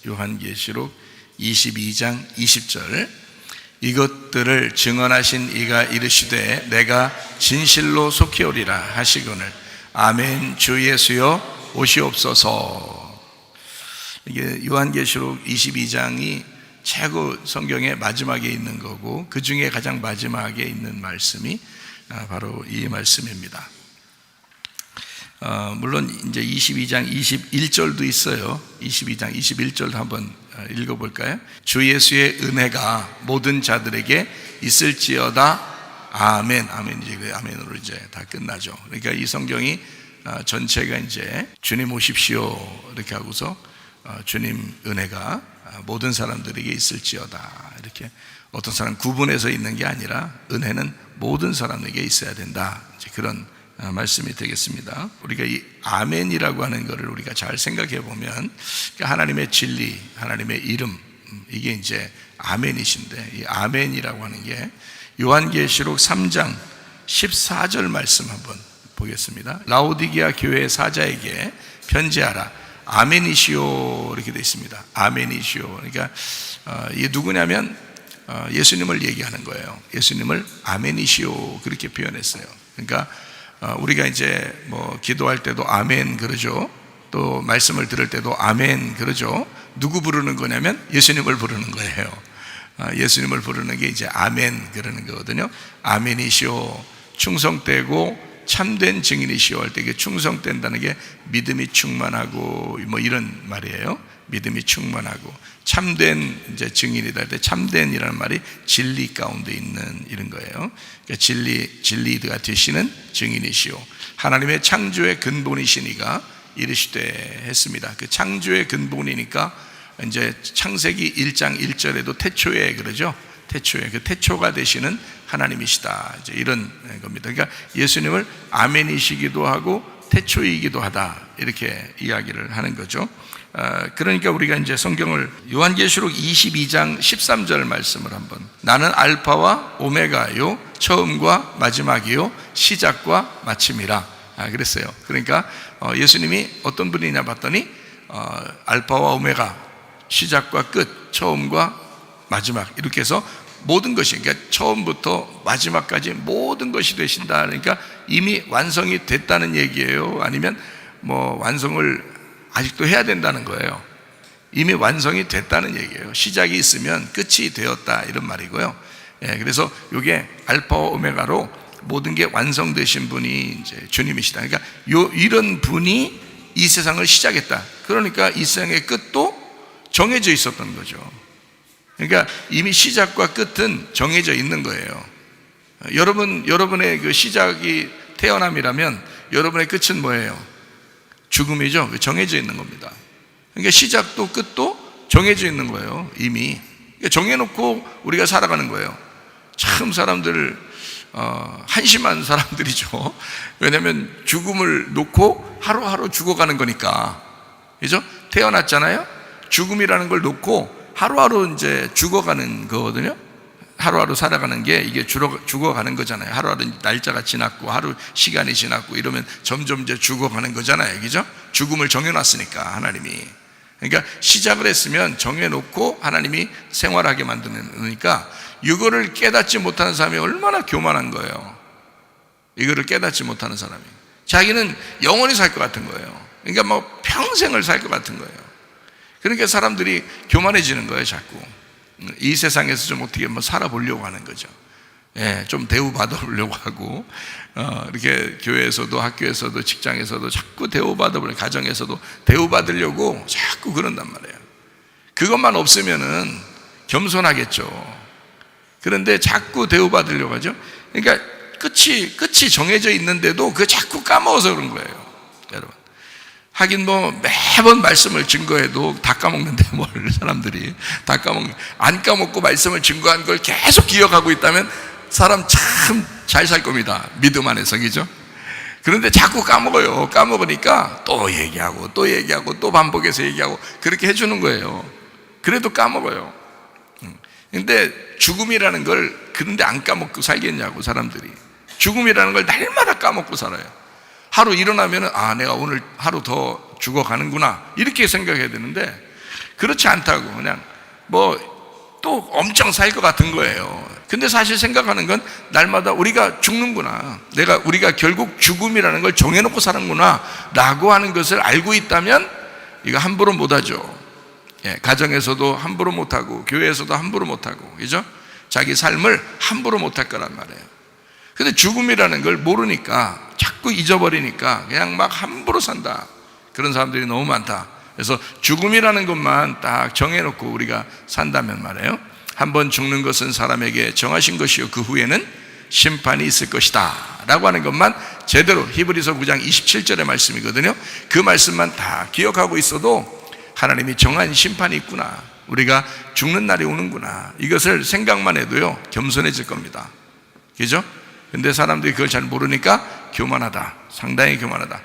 요한계시록 22장 20절. 이것들을 증언하신 이가 이르시되 내가 진실로 속히 오리라 하시거늘 아멘. 주 예수여 오시옵소서. 이게 요한계시록 22장이 최고 성경의 마지막에 있는 거고, 그 중에 가장 마지막에 있는 말씀이 바로 이 말씀입니다. 물론 이제 22장 21절도 있어요. 22장 21절도 한번 읽어볼까요? 주 예수의 은혜가 모든 자들에게 있을지어다. 아멘. 아멘이지. 그 아멘으로 이제 다 끝나죠. 그러니까 이 성경이 전체가 이제 주님 오십시오 이렇게 하고서 주님 은혜가 모든 사람들에게 있을지어다. 이렇게 어떤 사람 구분해서 있는 게 아니라 은혜는 모든 사람에게 있어야 된다. 이제 그런 말씀이 되겠습니다. 우리가 이 아멘이라고 하는 것을 우리가 잘 생각해 보면 하나님의 진리, 하나님의 이름, 이게 이제 아멘이신데, 이 아멘이라고 하는 게 요한계시록 3장 14절 말씀 한번 보겠습니다. 라오디게아 교회 사자에게 편지하라. 아멘이시오 이렇게 되어 있습니다. 아멘이시오. 그러니까 이게 누구냐면 예수님을 얘기하는 거예요. 예수님을 아멘이시오 그렇게 표현했어요. 그러니까 우리가 이제 뭐 기도할 때도 아멘 그러죠. 또 말씀을 들을 때도 아멘 그러죠. 누구 부르는 거냐면 예수님을 부르는 거예요. 예수님을 부르는 게 이제 아멘 그러는 거거든요. 아멘이시오. 충성되고 참된 증인이시오 할 때 이게 충성된다는 게 믿음이 충만하고 뭐 이런 말이에요. 믿음이 충만하고 참된 이제 증인이다 할 때 참된이라는 말이 진리 가운데 있는 이런 거예요. 그러니까 진리가 되시는 증인이시오. 하나님의 창조의 근본이시니가 이르시되 했습니다. 그 창조의 근본이니까 이제 창세기 1장 1절에도 태초에 그러죠. 태초에 그 태초가 되시는 하나님이시다. 이제 이런 겁니다. 그러니까 예수님을 아멘이시기도 하고 태초이기도 하다. 이렇게 이야기를 하는 거죠. 그러니까 우리가 이제 성경을 요한계시록 22장 13절 말씀을 한번, 나는 알파와 오메가요 처음과 마지막이요 시작과 마침이라 그랬어요. 그러니까 예수님이 어떤 분이냐 봤더니 알파와 오메가, 시작과 끝, 처음과 마지막, 이렇게 해서 모든 것이, 그러니까 처음부터 마지막까지 모든 것이 되신다. 그러니까 이미 완성이 됐다는 얘기예요? 아니면 뭐 완성을 아직도 해야 된다는 거예요? 이미 완성이 됐다는 얘기예요. 시작이 있으면 끝이 되었다 이런 말이고요. 그래서 이게 알파와 오메가로 모든 게 완성되신 분이 이제 주님이시다. 그러니까 이런 분이 이 세상을 시작했다. 그러니까 이 세상의 끝도 정해져 있었던 거죠. 그러니까 이미 시작과 끝은 정해져 있는 거예요. 여러분의 그 시작이 태어남이라면 여러분의 끝은 뭐예요? 죽음이죠. 정해져 있는 겁니다. 그러니까 시작도 끝도 정해져 있는 거예요. 이미 그러니까 정해놓고 우리가 살아가는 거예요. 참 사람들 한심한 사람들이죠. 왜냐하면 죽음을 놓고 하루하루 죽어가는 거니까. 그죠? 태어났잖아요. 죽음이라는 걸 놓고 하루하루 이제 죽어가는 거거든요. 하루하루 살아가는 게 이게 죽어가는 거잖아요. 하루하루 날짜가 지났고 하루 시간이 지났고 이러면 점점 이제 죽어가는 거잖아요. 그죠? 죽음을 정해놨으니까 하나님이. 그러니까 시작을 했으면 정해놓고 하나님이 생활하게 만드니까 이거를 깨닫지 못하는 사람이 얼마나 교만한 거예요. 이거를 깨닫지 못하는 사람이 자기는 영원히 살 것 같은 거예요. 그러니까 뭐 평생을 살 것 같은 거예요. 그러니까 사람들이 교만해지는 거예요. 자꾸 이 세상에서 좀 어떻게 뭐 살아보려고 하는 거죠. 좀 대우받아보려고 하고 이렇게 교회에서도 학교에서도 직장에서도 자꾸 대우받아보려고, 가정에서도 대우받으려고 자꾸 그런단 말이에요. 그것만 없으면은 겸손하겠죠. 그런데 자꾸 대우받으려고 하죠. 그러니까 끝이 정해져 있는데도 그거 자꾸 까먹어서 그런 거예요. 여러분, 하긴 뭐 매번 말씀을 증거해도 다 까먹는데 뭘 사람들이 다 안 까먹고 말씀을 증거한 걸 계속 기억하고 있다면 사람 참 잘 살 겁니다. 믿음 안에서. 그죠? 그런데 자꾸 까먹어요. 까먹으니까 또 얘기하고 또 얘기하고 또 반복해서 얘기하고 그렇게 해주는 거예요. 그래도 까먹어요. 근데 죽음이라는 걸 그런데 안 까먹고 살겠냐고. 사람들이 죽음이라는 걸 날마다 까먹고 살아요. 하루 일어나면 내가 오늘 하루 더 죽어가는구나 이렇게 생각해야 되는데 그렇지 않다고 그냥 또 엄청 살 것 같은 거예요. 근데 사실 생각하는 건 날마다 우리가 죽는구나, 우리가 결국 죽음이라는 걸 정해놓고 사는구나 라고 하는 것을 알고 있다면 이거 함부로 못하죠. 가정에서도 함부로 못하고 교회에서도 함부로 못하고, 그죠? 자기 삶을 함부로 못할 거란 말이에요. 근데 죽음이라는 걸 모르니까 자꾸 잊어버리니까 그냥 막 함부로 산다, 그런 사람들이 너무 많다. 그래서 죽음이라는 것만 딱 정해놓고 우리가 산다면 말이에요, 한번 죽는 것은 사람에게 정하신 것이요 그 후에는 심판이 있을 것이다 라고 하는 것만 제대로, 히브리서 9장 27절의 말씀이거든요. 그 말씀만 다 기억하고 있어도 하나님이 정한 심판이 있구나, 우리가 죽는 날이 오는구나, 이것을 생각만 해도요 겸손해질 겁니다. 그죠? 근데 사람들이 그걸 잘 모르니까 교만하다, 상당히 교만하다.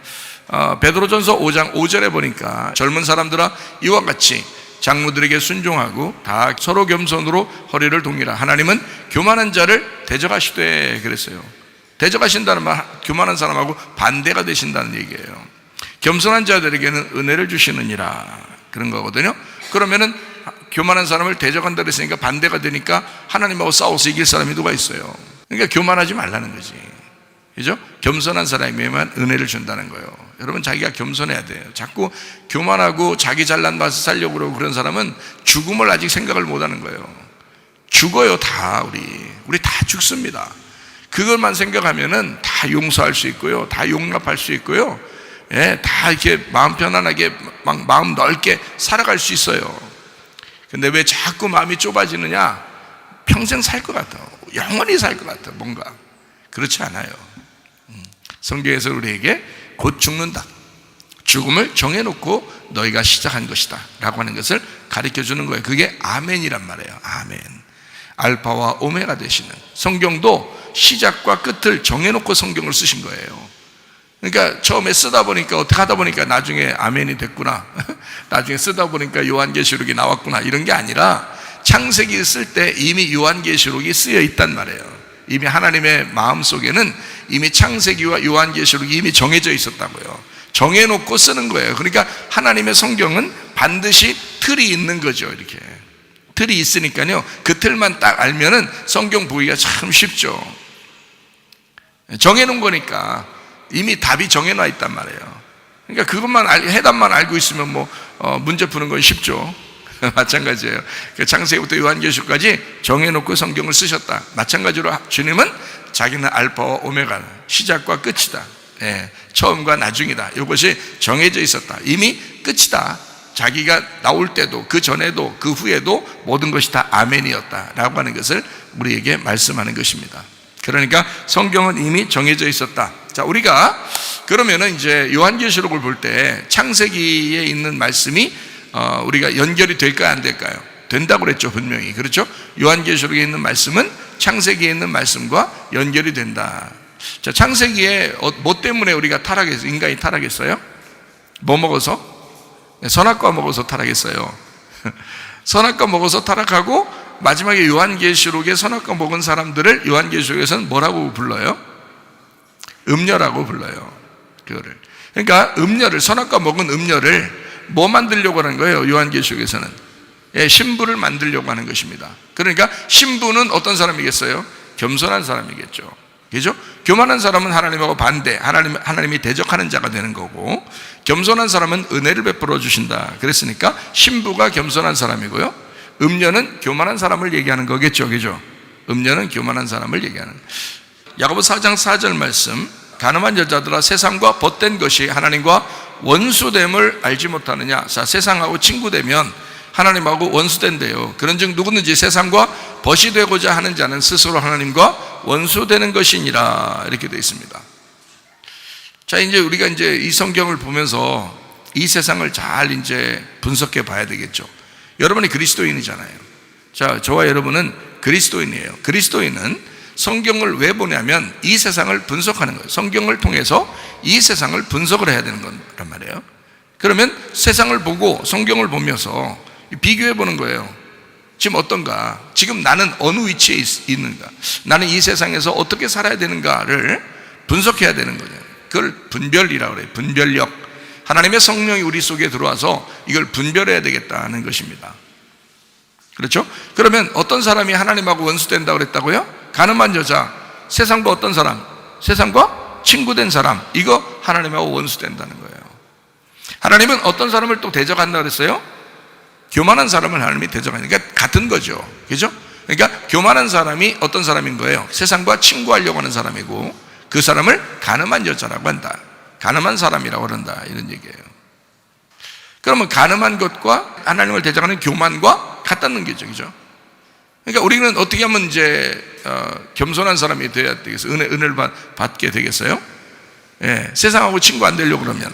베드로전서 5장 5절에 보니까 젊은 사람들아 이와 같이 장로들에게 순종하고 다 서로 겸손으로 허리를 동이라. 하나님은 교만한 자를 대적하시되 그랬어요. 대적하신다는 말, 교만한 사람하고 반대가 되신다는 얘기예요. 겸손한 자들에게는 은혜를 주시느니라, 그런 거거든요. 그러면은 교만한 사람을 대적한다 그랬으니까 반대가 되니까 하나님하고 싸워서 이길 사람이 누가 있어요? 그러니까 교만하지 말라는 거지, 그죠? 겸손한 사람에게만 은혜를 준다는 거예요. 여러분, 자기가 겸손해야 돼요. 자꾸 교만하고 자기 잘난 맛을 살려고 그러고 그런 사람은 죽음을 아직 생각을 못 하는 거예요. 죽어요, 다. 우리 다 죽습니다. 그것만 생각하면은 다 용서할 수 있고요, 다 용납할 수 있고요, 다 이렇게 마음 편안하게 마음 넓게 살아갈 수 있어요. 근데 왜 자꾸 마음이 좁아지느냐? 평생 살 것 같아, 영원히 살 것 같아, 뭔가. 그렇지 않아요. 성경에서 우리에게 곧 죽는다, 죽음을 정해놓고 너희가 시작한 것이다 라고 하는 것을 가르쳐 주는 거예요. 그게 아멘이란 말이에요. 아멘. 알파와 오메가 되시는, 성경도 시작과 끝을 정해놓고 성경을 쓰신 거예요. 그러니까 처음에 쓰다 보니까 어떻게 하다 보니까 나중에 아멘이 됐구나, 나중에 쓰다 보니까 요한계시록이 나왔구나, 이런 게 아니라 창세기 쓸 때 이미 요한계시록이 쓰여 있단 말이에요. 이미 하나님의 마음속에는 이미 창세기와 요한계시록이 이미 정해져 있었다고요. 정해놓고 쓰는 거예요. 그러니까 하나님의 성경은 반드시 틀이 있는 거죠. 이렇게 틀이 있으니까요, 그 틀만 딱 알면은 성경 보기가 참 쉽죠. 정해놓은 거니까 이미 답이 정해놔 있단 말이에요. 그러니까 그것만 해답만 알고 있으면 문제 푸는 건 쉽죠. 마찬가지예요. 창세기부터 요한계시록까지 정해놓고 성경을 쓰셨다. 마찬가지로 주님은 자기는 알파와 오메가, 시작과 끝이다, 처음과 나중이다, 이것이 정해져 있었다. 이미 끝이다. 자기가 나올 때도, 그 전에도, 그 후에도 모든 것이 다 아멘이었다 라고 하는 것을 우리에게 말씀하는 것입니다. 그러니까 성경은 이미 정해져 있었다. 자, 우리가 그러면은 이제 요한계시록을 볼 때 창세기에 있는 말씀이 우리가 연결이 될까요, 안 될까요? 된다고 그랬죠, 분명히. 그렇죠? 요한계시록에 있는 말씀은 창세기에 있는 말씀과 연결이 된다. 자, 창세기에 뭐 때문에 우리가 인간이 타락했어요? 뭐 먹어서? 선악과 먹어서 타락했어요. 선악과 먹어서 타락하고, 마지막에 요한계시록에 선악과 먹은 사람들을 요한계시록에서는 뭐라고 불러요? 음녀라고 불러요, 그거를. 그러니까 선악과 먹은 음녀를 뭐 만들려고 하는 거예요? 요한계시록에서는 신부를 만들려고 하는 것입니다. 그러니까 신부는 어떤 사람이겠어요? 겸손한 사람이겠죠. 그죠? 교만한 사람은 하나님하고 반대, 하나님이 대적하는 자가 되는 거고, 겸손한 사람은 은혜를 베풀어 주신다 그랬으니까 신부가 겸손한 사람이고요, 음녀는 교만한 사람을 얘기하는 거겠죠. 그죠? 음녀는 교만한 사람을 얘기하는. 야고보 4장 4절 말씀, 가늠한 여자들아 세상과 벗된 것이 하나님과 원수됨을 알지 못하느냐. 자, 세상하고 친구되면 하나님하고 원수된대요. 그런즉 누구든지 세상과 벗이 되고자 하는 자는 스스로 하나님과 원수되는 것이니라, 이렇게 되어 있습니다. 자, 이제 우리가 이 성경을 보면서 이 세상을 잘 분석해 봐야 되겠죠. 여러분이 그리스도인이잖아요. 자, 저와 여러분은 그리스도인이에요. 그리스도인은 성경을 왜 보냐면 이 세상을 분석하는 거예요. 성경을 통해서 이 세상을 분석을 해야 되는 거란 말이에요. 그러면 세상을 보고 성경을 보면서 비교해 보는 거예요. 지금 어떤가? 지금 나는 어느 위치에 있는가? 나는 이 세상에서 어떻게 살아야 되는가를 분석해야 되는 거예요. 그걸 분별이라고 그래요. 분별력. 하나님의 성령이 우리 속에 들어와서 이걸 분별해야 되겠다는 것입니다. 그렇죠? 그러면 어떤 사람이 하나님하고 원수된다고 그랬다고요? 가늠한 여자, 세상과 어떤 사람? 세상과 친구된 사람, 이거 하나님하고 원수된다는 거예요. 하나님은 어떤 사람을 또 대적한다고 그랬어요? 교만한 사람을 하나님이 대적하니까 그러니까 같은 거죠. 그죠? 그러니까 교만한 사람이 어떤 사람인 거예요? 세상과 친구하려고 하는 사람이고, 그 사람을 가늠한 여자라고 한다. 가늠한 사람이라고 한다. 이런 얘기예요. 그러면 가늠한 것과 하나님을 대적하는 교만과 같다는 거죠. 그죠? 그러니까 우리는 어떻게 하면 이제 겸손한 사람이 돼야 되겠어요? 은혜를 받게 되겠어요? 예, 세상하고 친구 안 되려고 그러면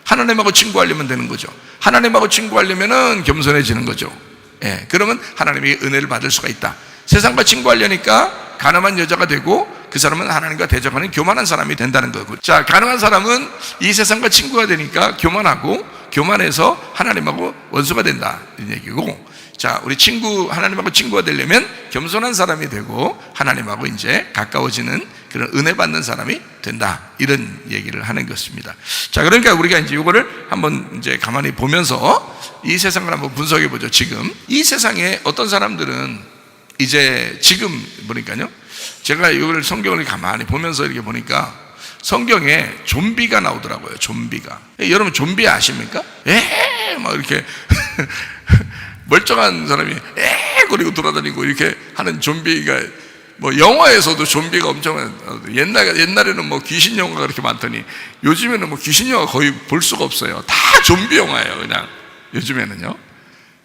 하나님하고 친구하려면 되는 거죠. 하나님하고 친구하려면은 겸손해지는 거죠. 예, 그러면 하나님이 은혜를 받을 수가 있다. 세상과 친구하려니까 가늠한 여자가 되고, 그 사람은 하나님과 대적하는 교만한 사람이 된다는 거고. 자, 가늠한 사람은 이 세상과 친구가 되니까 교만하고, 교만해서 하나님하고 원수가 된다, 이런 얘기고, 자, 우리 하나님하고 친구가 되려면 겸손한 사람이 되고 하나님하고 이제 가까워지는 그런 은혜 받는 사람이 된다, 이런 얘기를 하는 것입니다. 자, 그러니까 우리가 이제 이거를 한번 이제 가만히 보면서 이 세상을 한번 분석해 보죠. 지금 이 세상에 어떤 사람들은 이제 지금 보니까요, 제가 이걸 성경을 가만히 보면서 이렇게 보니까 성경에 좀비가 나오더라고요. 좀비가. 여러분 좀비 아십니까? 막 이렇게 멀쩡한 사람이 그리고 돌아다니고 이렇게 하는 좀비가, 뭐 영화에서도 좀비가 엄청, 옛날에는 뭐 귀신 영화가 그렇게 많더니 요즘에는 뭐 귀신 영화 거의 볼 수가 없어요. 다 좀비 영화예요, 그냥. 요즘에는요.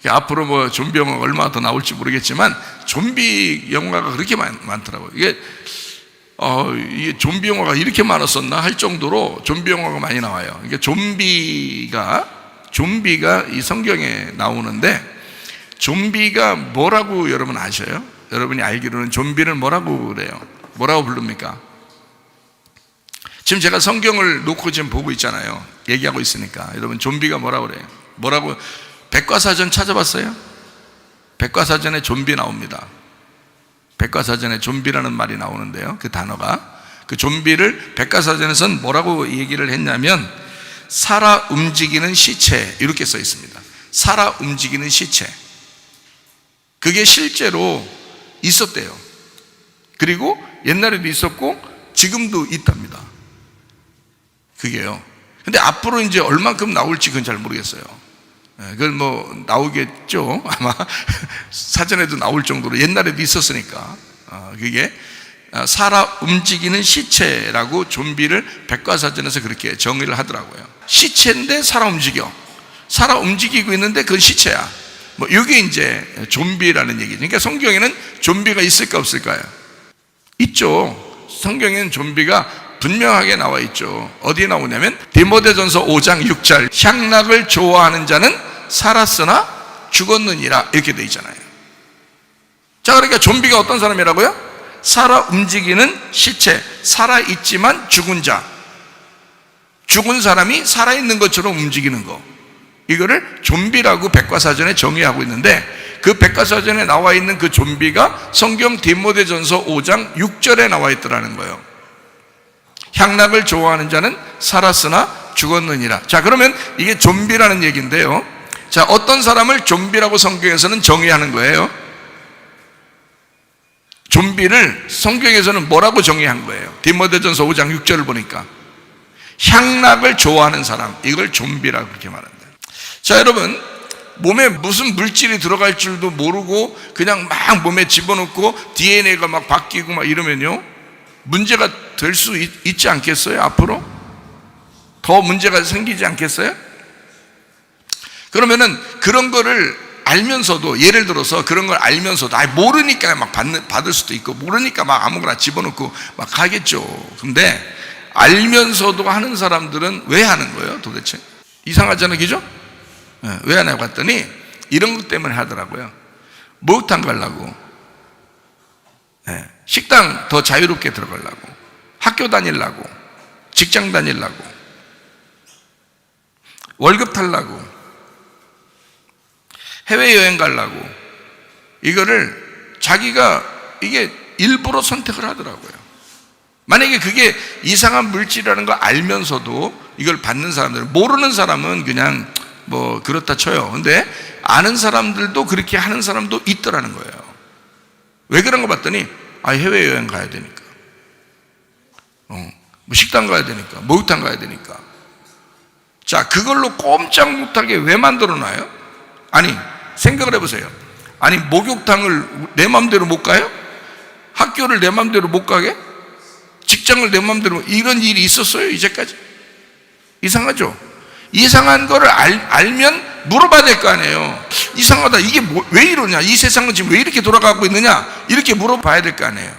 앞으로 뭐 좀비 영화가 얼마나 더 나올지 모르겠지만 좀비 영화가 그렇게 많더라고요. 이게 좀비 영화가 이렇게 많았었나 할 정도로 좀비 영화가 많이 나와요. 이게 좀비가 이 성경에 나오는데, 좀비가 뭐라고 여러분 아셔요? 여러분이 알기로는 좀비를 뭐라고 그래요? 뭐라고 부릅니까? 지금 제가 성경을 놓고 지금 보고 있잖아요. 얘기하고 있으니까. 여러분 좀비가 뭐라고 그래요? 뭐라고? 백과사전 찾아봤어요? 백과사전에 좀비 나옵니다. 백과사전에 좀비라는 말이 나오는데요, 그 단어가, 그 좀비를 백과사전에서는 뭐라고 얘기를 했냐면 살아 움직이는 시체, 이렇게 써 있습니다. 살아 움직이는 시체. 그게 실제로 있었대요. 그리고 옛날에도 있었고 지금도 있답니다. 그게요. 근데 앞으로 이제 얼만큼 나올지 그건 잘 모르겠어요. 그건 뭐 나오겠죠. 아마 사전에도 나올 정도로 옛날에도 있었으니까. 그게 살아 움직이는 시체라고 좀비를 백과사전에서 그렇게 정의를 하더라고요. 시체인데 살아 움직이고 있는데 그건 시체야. 뭐 이게 이제 좀비라는 얘기죠. 그러니까 성경에는 좀비가 있을까 없을까요? 있죠. 성경에는 좀비가 분명하게 나와 있죠. 어디에 나오냐면 디모데전서 5장 6절, 향락을 좋아하는 자는 살았으나 죽었느니라, 이렇게 돼 있잖아요. 자, 그러니까 좀비가 어떤 사람이라고요? 살아 움직이는 시체, 살아있지만 죽은 자, 죽은 사람이 살아있는 것처럼 움직이는 거, 이거를 좀비라고 백과사전에 정의하고 있는데, 그 백과사전에 나와 있는 그 좀비가 성경 디모데전서 5장 6절에 나와 있더라는 거예요. 향락을 좋아하는 자는 살았으나 죽었느니라. 자, 그러면 이게 좀비라는 얘기인데요, 자, 어떤 사람을 좀비라고 성경에서는 정의하는 거예요? 좀비를 성경에서는 뭐라고 정의한 거예요? 디모데전서 5장 6절을 보니까 향락을 좋아하는 사람, 이걸 좀비라고 그렇게 말한다. 자, 여러분, 몸에 무슨 물질이 들어갈 줄도 모르고 그냥 막 몸에 집어넣고 DNA가 막 바뀌고 막 이러면요, 문제가 될 수 있지 않겠어요? 앞으로 더 문제가 생기지 않겠어요? 그러면은 그런 거를 알면서도, 예를 들어서 그런 걸 알면서도 모르니까 막 받을 수도 있고, 모르니까 막 아무거나 집어넣고 막 하겠죠. 근데 알면서도 하는 사람들은 왜 하는 거예요 도대체? 이상하잖아요, 그죠? 왜 하냐고 봤더니 이런 것 때문에 하더라고요. 목욕탕 가려고, 식당 더 자유롭게 들어가려고, 학교 다니려고, 직장 다니려고, 월급 타려고, 해외여행 가려고, 이거를 자기가 이게 일부러 선택을 하더라고요. 만약에 그게 이상한 물질이라는 걸 알면서도 이걸 받는 사람들, 모르는 사람은 그냥 뭐 그렇다 쳐요. 근데 아는 사람들도 그렇게 하는 사람도 있더라는 거예요. 왜 그런 거 봤더니 해외여행 가야 되니까, 뭐 식당 가야 되니까, 목욕탕 가야 되니까. 자, 그걸로 꼼짝 못하게 왜 만들어놔요? 아니, 생각을 해보세요. 아니, 목욕탕을 내 맘대로 못 가요? 학교를 내 맘대로 못 가게? 직장을 내 맘대로, 이런 일이 있었어요 이제까지? 이상하죠? 이상한 거를 알면 물어봐야 될 거 아니에요. 이상하다, 이게 왜 이러냐, 이 세상은 지금 왜 이렇게 돌아가고 있느냐, 이렇게 물어봐야 될 거 아니에요.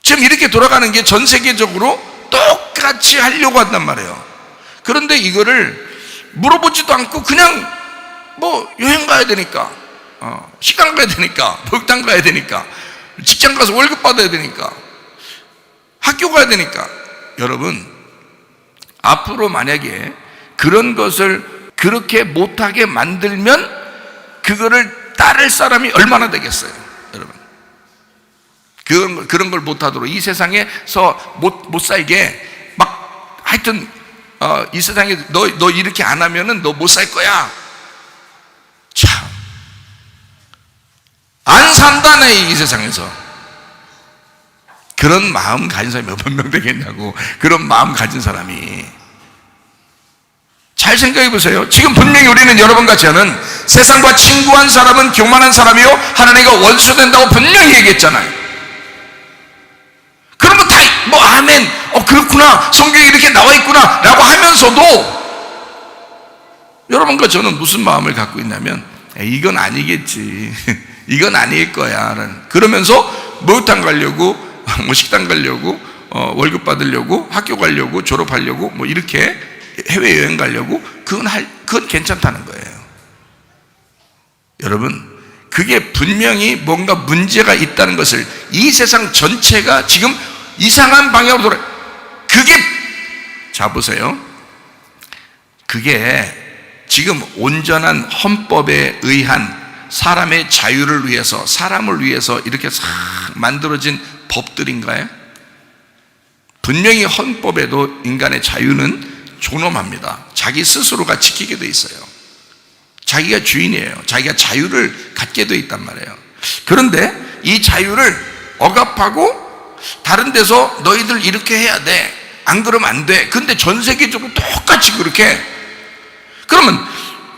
지금 이렇게 돌아가는 게 전 세계적으로 똑같이 하려고 한단 말이에요. 그런데 이거를 물어보지도 않고 그냥 뭐 여행 가야 되니까, 시간 가야 되니까, 목욕탕 가야 되니까, 직장 가서 월급 받아야 되니까, 학교 가야 되니까. 여러분, 앞으로 만약에 그런 것을 그렇게 못하게 만들면 그거를 따를 사람이 얼마나 되겠어요, 여러분? 그런 걸 못하도록, 이 세상에서 못 살게 막, 하여튼 이 세상에 너 이렇게 안 하면은 너 못 살 거야. 참, 안 산다네, 이 세상에서. 그런 마음 가진 사람이 몇 명 되겠냐고. 그런 마음 가진 사람이. 잘 생각해 보세요. 지금 분명히 우리는 여러분 같지 않은 세상과 친구한 사람은 교만한 사람이요 하나님과 원수 된다고 분명히 얘기했잖아요. 그러면 다 뭐 아멘, 그렇구나, 성경에 이렇게 나와 있구나 라고 하면서도 여러분과 저는 무슨 마음을 갖고 있냐면, 이건 아니겠지, 이건 아닐 거야, 그러면서 목욕탕 가려고, 뭐 식당 가려고, 월급 받으려고, 학교 가려고, 졸업하려고, 뭐 이렇게 해외여행 가려고, 그건 괜찮다는 거예요. 여러분, 그게 분명히 뭔가 문제가 있다는 것을, 이 세상 전체가 지금 이상한 방향으로 그게, 자 보세요, 그게 지금 온전한 헌법에 의한 사람의 자유를 위해서, 사람을 위해서 이렇게 싹 만들어진 법들인가요? 분명히 헌법에도 인간의 자유는 존엄합니다. 자기 스스로가 지키게 돼 있어요. 자기가 주인이에요. 자기가 자유를 갖게 돼 있단 말이에요. 그런데 이 자유를 억압하고 다른 데서 너희들 이렇게 해야 돼, 안 그러면 안 돼. 근데 전 세계적으로 똑같이 그렇게. 그러면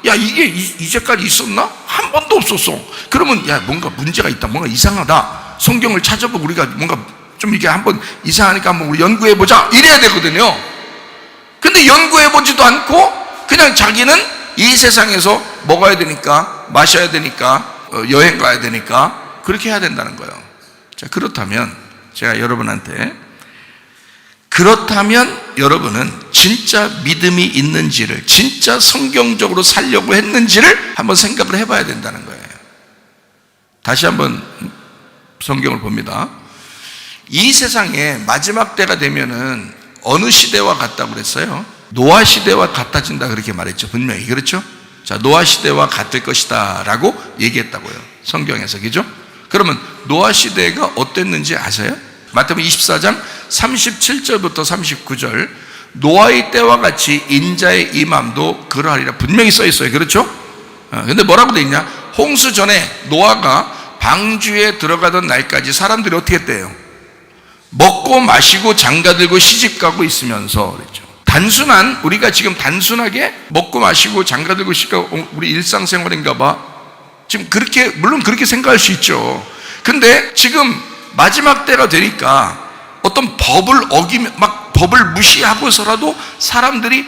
야, 이게 이제까지 있었나? 한 번도 없었어. 그러면 야, 뭔가 문제가 있다, 뭔가 이상하다, 성경을 찾아보고 우리가 뭔가 좀 이게 한번 이상하니까 한번 우리 연구해보자, 이래야 되거든요. 근데 연구해보지도 않고 그냥 자기는 이 세상에서 먹어야 되니까, 마셔야 되니까, 여행 가야 되니까 그렇게 해야 된다는 거예요. 자, 그렇다면 제가 여러분한테, 그렇다면 여러분은 진짜 믿음이 있는지를, 진짜 성경적으로 살려고 했는지를 한번 생각을 해봐야 된다는 거예요. 다시 한번 성경을 봅니다. 이 세상에 마지막 때가 되면은 어느 시대와 같다고 그랬어요? 노아 시대와 같아진다, 그렇게 말했죠, 분명히. 그렇죠? 자, 노아 시대와 같을 것이다 라고 얘기했다고요, 성경에서. 그죠? 그러면 노아 시대가 어땠는지 아세요? 마태복음 24장 37절부터 39절, 노아의 때와 같이 인자의 임함도 그러하리라 분명히 써 있어요. 그렇죠? 근데 뭐라고 돼 있냐? 홍수 전에 노아가 방주에 들어가던 날까지 사람들이 어떻게 했대요? 먹고 마시고 장가들고 시집가고 있으면서 그랬죠. 단순한, 우리가 지금 단순하게 먹고 마시고 장가들고 시집가고 우리 일상생활인가 봐, 지금 그렇게, 물론 그렇게 생각할 수 있죠. 근데 지금 마지막 때가 되니까 어떤 법을 어기면, 막 법을 무시하고서라도 사람들이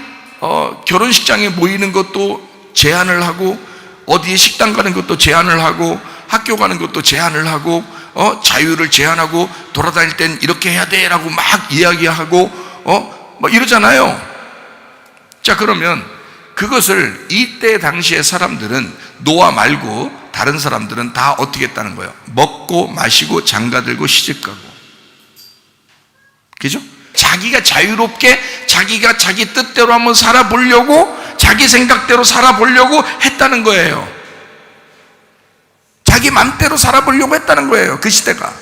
결혼식장에 모이는 것도 제한을 하고, 어디에 식당 가는 것도 제한을 하고, 학교 가는 것도 제한을 하고, 자유를 제한하고, 돌아다닐 땐 이렇게 해야 돼 라고 막 이야기하고 뭐 이러잖아요. 자, 그러면 그것을 이때 당시의 사람들은, 노아 말고 다른 사람들은 다 어떻게 했다는 거예요? 먹고 마시고 장가들고 시집가고. 그죠? 자기가 자유롭게 자기가 자기 뜻대로 한번 살아보려고, 자기 생각대로 살아보려고 했다는 거예요. 자기 맘대로 살아보려고 했다는 거예요, 그 시대가.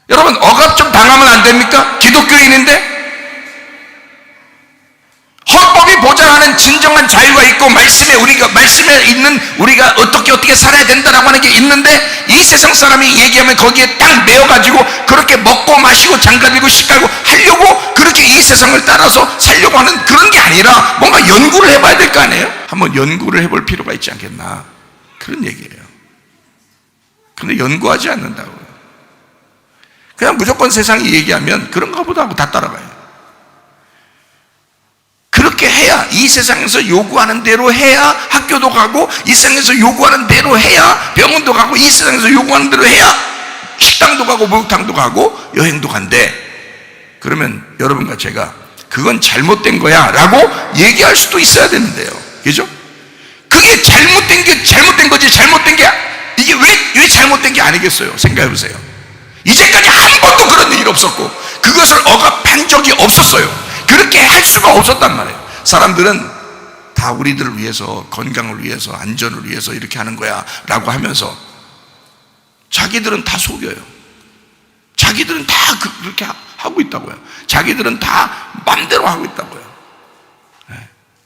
여러분, 억압 좀 당하면 안 됩니까? 기독교인인데? 진정한 자유가 있고 말씀에 있는 우리가 어떻게 살아야 된다라고 하는 게 있는데, 이 세상 사람이 얘기하면 거기에 딱 매어가지고 그렇게 먹고 마시고 장가들고 시가고 하려고 그렇게 이 세상을 따라서 살려고 하는 그런 게 아니라 뭔가 연구를 해봐야 될 거 아니에요? 한번 연구를 해볼 필요가 있지 않겠나, 그런 얘기예요. 근데 연구하지 않는다고요. 그냥 무조건 세상이 얘기하면 그런가 보다 하고 다 따라가요. 그렇게 해야, 이 세상에서 요구하는 대로 해야 학교도 가고, 이 세상에서 요구하는 대로 해야 병원도 가고, 이 세상에서 요구하는 대로 해야 식당도 가고 목욕탕도 가고 여행도 간대. 그러면 여러분과 제가 그건 잘못된 거야 라고 얘기할 수도 있어야 되는데요, 그죠? 그게 잘못된 거지, 잘못된 게 이게 왜 잘못된 게 아니겠어요? 생각해 보세요. 이제까지 한 번도 그런 일 없었고 그것을 억압한 적이 없었어요. 그렇게 할 수가 없었단 말이에요. 사람들은 다 우리들을 위해서, 건강을 위해서, 안전을 위해서 이렇게 하는 거야 라고 하면서 자기들은 다 속여요. 자기들은 다 그렇게 하고 있다고요. 자기들은 다 맘대로 하고 있다고요.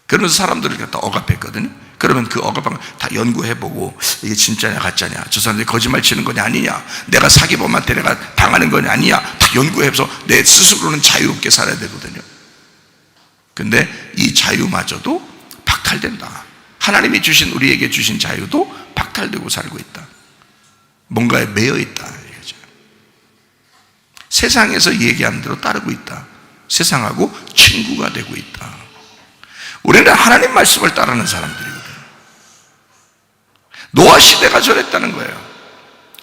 그러면서 사람들을 갖다 억압했거든요. 그러면 그 억압한 걸 다 연구해보고, 이게 진짜냐 가짜냐, 저 사람들이 거짓말 치는 거냐 아니냐, 내가 사기범한테 내가 당하는 거냐 아니냐, 다 연구해서 내 스스로는 자유롭게 살아야 되거든요. 근데 이 자유마저도 박탈된다. 하나님이 주신, 우리에게 주신 자유도 박탈되고 살고 있다. 뭔가에 매여 있다 이거죠. 세상에서 얘기하는 대로 따르고 있다. 세상하고 친구가 되고 있다. 우리는 하나님 말씀을 따르는 사람들이거든요. 노아 시대가 저랬다는 거예요.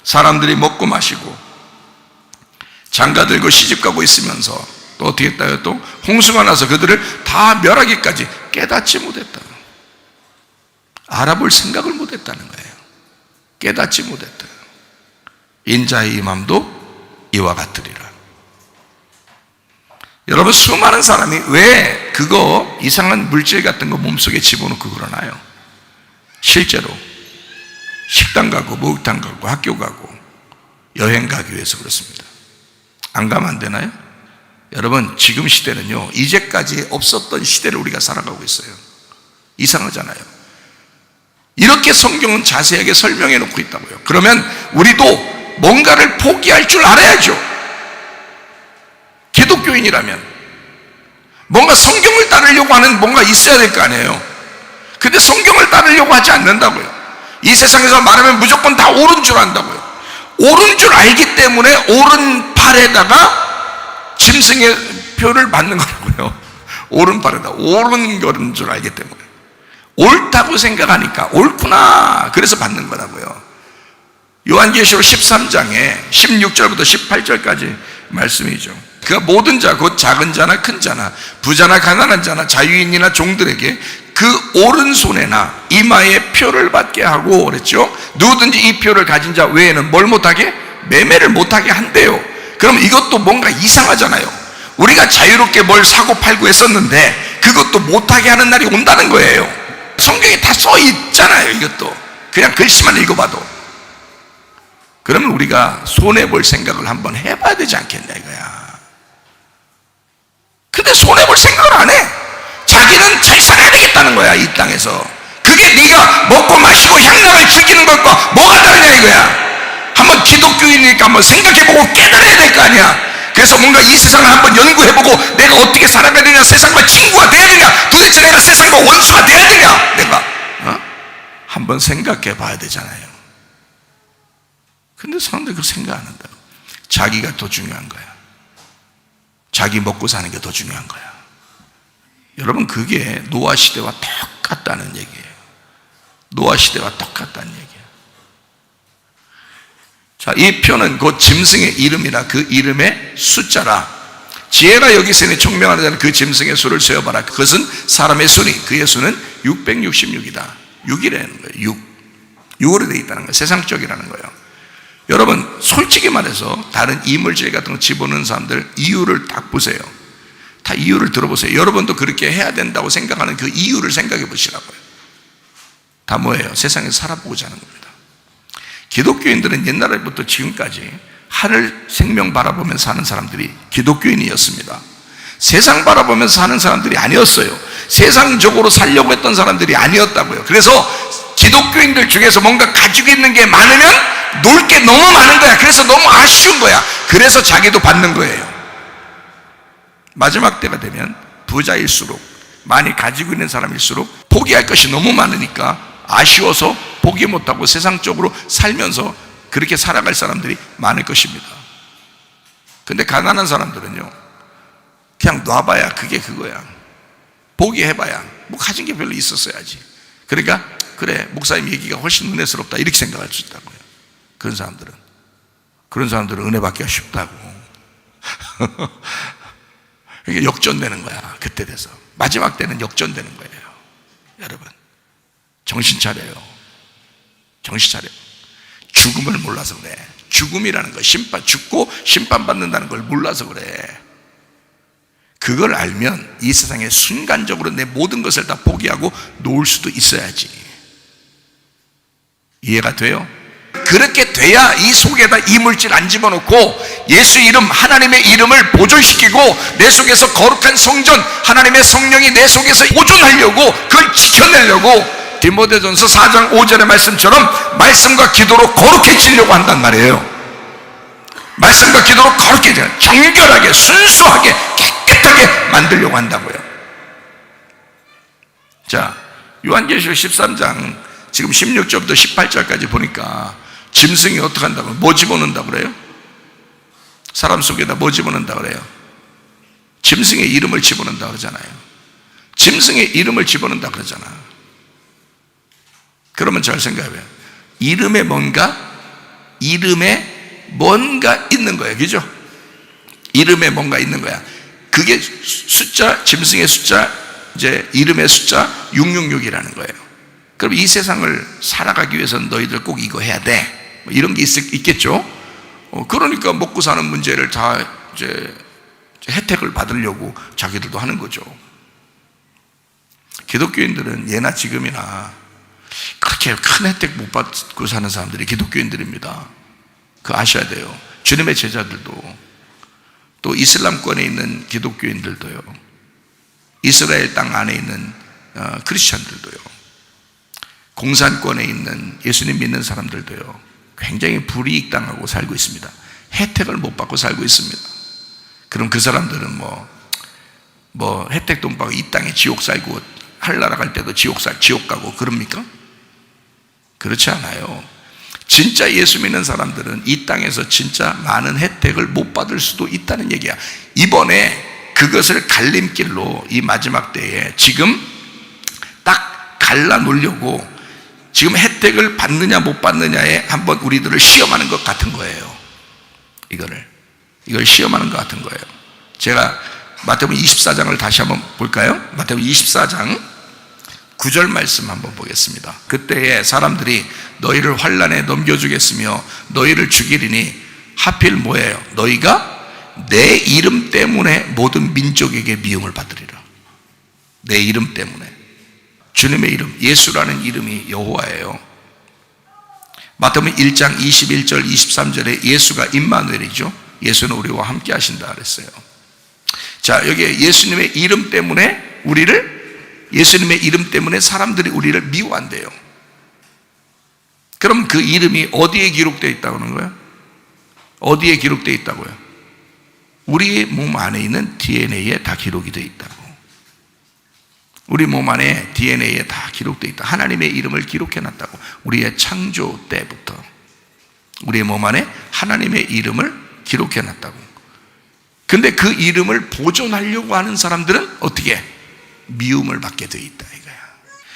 사람들이 먹고 마시고 장가들고 시집가고 있으면서 또 어떻게 했다요? 또 홍수가 나서 그들을 다 멸하기까지 깨닫지 못했다. 알아볼 생각을 못했다는 거예요. 깨닫지 못했다. 인자의 임함도 이와 같으리라. 여러분, 수많은 사람이 왜 그거 이상한 물질 같은 거 몸속에 집어넣고 그러나요? 실제로 식당 가고 목욕탕 가고 학교 가고 여행 가기 위해서 그렇습니다. 안 가면 안 되나요? 여러분, 지금 시대는요, 이제까지 없었던 시대를 우리가 살아가고 있어요. 이상하잖아요. 이렇게 성경은 자세하게 설명해 놓고 있다고요. 그러면 우리도 뭔가를 포기할 줄 알아야죠. 기독교인이라면 뭔가 성경을 따르려고 하는 뭔가 있어야 될 거 아니에요. 근데 성경을 따르려고 하지 않는다고요. 이 세상에서 말하면 무조건 다 옳은 줄 안다고요. 옳은 줄 알기 때문에 오른팔에다가 짐승의 표를 받는 거라고요. 오른팔에다 옳은 거는 줄 알기 때문에, 옳다고 생각하니까 옳구나, 그래서 받는 거라고요. 요한계시록 13장에 16절부터 18절까지 말씀이죠. 그가 모든 자, 곧 작은 자나 큰 자나 부자나 가난한 자나 자유인이나 종들에게 그 오른손에나 이마에 표를 받게 하고 그랬죠. 누구든지 이 표를 가진 자 외에는 뭘 못하게? 매매를 못하게 한대요. 그럼 이것도 뭔가 이상하잖아요. 우리가 자유롭게 뭘 사고 팔고 했었는데 그것도 못하게 하는 날이 온다는 거예요. 성경에 다 써 있잖아요. 이것도 그냥 글씨만 읽어봐도. 그러면 우리가 손해볼 생각을 한번 해봐야 되지 않겠냐 이거야. 근데 손해볼 생각을 안 해. 자기는 잘 살아야 되겠다는 거야, 이 땅에서. 그게 네가 먹고 마시고 향락을 즐기는 것과 뭐가 다르냐 이거야. 한번 기독교인이니까 한번 생각해보고 깨달아야 될 거 아니야. 그래서 뭔가 이 세상을 한번 연구해보고 내가 어떻게 살아가야 되냐, 세상과 친구가 돼야 되냐, 도대체 내가 세상과 원수가 돼야 되냐, 내가 한번 생각해 봐야 되잖아요. 근데 사람들이 그걸 생각 안 한다고. 자기가 더 중요한 거야. 자기 먹고 사는 게 더 중요한 거야. 여러분, 그게 노아 시대와 똑같다는 얘기예요. 노아 시대와 똑같다는 얘기예요. 자, 이 표는 곧 짐승의 이름이라 그 이름의 숫자라. 지혜가 여기서니 총명하는 자는 그 짐승의 수를 세어봐라. 그것은 사람의 수니 그의 수는 666이다. 6이라는 거예요. 6으로 되어 있다는 거예요. 세상적이라는 거예요. 여러분, 솔직히 말해서 다른 이물질 같은 거 집어넣는 사람들 이유를 딱 보세요. 다 이유를 들어보세요. 여러분도 그렇게 해야 된다고 생각하는 그 이유를 생각해 보시라고요. 다 뭐예요? 세상에서 살아보고자 하는 겁니다. 기독교인들은 옛날부터 지금까지 하늘 생명 바라보면서 사는 사람들이 기독교인이었습니다. 세상 바라보면서 사는 사람들이 아니었어요. 세상적으로 살려고 했던 사람들이 아니었다고요. 그래서 기독교인들 중에서 뭔가 가지고 있는 게 많으면 놀 게 너무 많은 거야. 그래서 너무 아쉬운 거야. 그래서 자기도 받는 거예요. 마지막 때가 되면 부자일수록, 많이 가지고 있는 사람일수록 포기할 것이 너무 많으니까 아쉬워서 포기 못하고 세상적으로 살면서 그렇게 살아갈 사람들이 많을 것입니다. 근데 가난한 사람들은요, 그냥 놔봐야 그게 그거야. 포기해봐야 뭐 가진 게 별로 있었어야지. 그러니까 그래, 목사님 얘기가 훨씬 은혜스럽다 이렇게 생각할 수 있다고요. 그런 사람들은 은혜 받기가 쉽다고. 이게 역전되는 거야. 그때 돼서 마지막 때는 역전되는 거예요. 여러분, 정신 차려요. 정신 차려요. 죽음을 몰라서 그래. 죽음이라는 거, 죽고 심판받는다는 걸 몰라서 그래. 그걸 알면 이 세상에 순간적으로 내 모든 것을 다 포기하고 놓을 수도 있어야지. 이해가 돼요? 그렇게 돼야 이 속에다 이물질 안 집어넣고 예수 이름, 하나님의 이름을 보존시키고 내 속에서 거룩한 성전, 하나님의 성령이 내 속에서 보존하려고, 그걸 지켜내려고 디모데전서 4장 5절의 말씀처럼 말씀과 기도로 거룩해지려고 한단 말이에요. 말씀과 기도로 거룩해져, 정결하게, 순수하게, 깨끗하게 만들려고 한다고요. 자, 요한계시록 13장 지금 16절부터 18절까지 보니까 짐승이 어떻게 한다고, 뭐 집어넣는다고 그래요? 사람 속에다 뭐 집어넣는다고 그래요? 짐승의 이름을 집어넣는다고 그러잖아요. 짐승의 이름을 집어넣는다고 그러잖아. 그러면 잘 생각해봐요. 이름에 뭔가 있는 거예요. 그죠? 이름에 뭔가 있는 거야. 그게 숫자, 짐승의 숫자, 이제 이름의 숫자 666이라는 거예요. 그럼 이 세상을 살아가기 위해서는 너희들 꼭 이거 해야 돼. 뭐 이런 게 있겠죠? 그러니까 먹고 사는 문제를 다 이제 혜택을 받으려고 자기들도 하는 거죠. 기독교인들은 예나 지금이나 그렇게 큰 혜택 못 받고 사는 사람들이 기독교인들입니다. 그거 아셔야 돼요. 주님의 제자들도, 또 이슬람권에 있는 기독교인들도요, 이스라엘 땅 안에 있는 크리스천들도요, 공산권에 있는 예수님 믿는 사람들도요, 굉장히 불이익 당하고 살고 있습니다. 혜택을 못 받고 살고 있습니다. 그럼 그 사람들은 뭐 혜택도 못 받고 이 땅에 지옥 살고, 하늘나라 갈 때도 지옥 가고 그럽니까? 그렇지 않아요. 진짜 예수 믿는 사람들은 이 땅에서 진짜 많은 혜택을 못 받을 수도 있다는 얘기야. 이번에 그것을 갈림길로 이 마지막 때에 지금 딱 갈라놓으려고 지금 혜택을 받느냐 못 받느냐에 한번 우리들을 시험하는 것 같은 거예요. 이걸 시험하는 것 같은 거예요. 제가 마태복음 24장을 다시 한번 볼까요? 마태복음 24장 9절 말씀 한번 보겠습니다. 그때에 사람들이 너희를 환난에 넘겨주겠으며 너희를 죽이리니 하필 뭐예요? 너희가 내 이름 때문에 모든 민족에게 미움을 받으리라. 내 이름 때문에. 주님의 이름, 예수라는 이름이 여호와예요. 마태복음 1장 21절 23절에 예수가 임마누엘이죠. 예수는 우리와 함께 하신다 그랬어요. 자, 여기에 예수님의 이름 때문에 예수님의 이름 때문에 사람들이 우리를 미워한대요. 그럼 그 이름이 어디에 기록되어 있다고 하는 거예요? 어디에 기록되어 있다고요? 우리 몸 안에 있는 DNA에 다 기록이 되어 있다고. 우리 몸 안에 DNA에 다 기록되어 있다. 하나님의 이름을 기록해 놨다고. 우리의 창조 때부터 우리의 몸 안에 하나님의 이름을 기록해 놨다고. 근데 그 이름을 보존하려고 하는 사람들은 어떻게? 미움을 받게 되어 있다 이거야.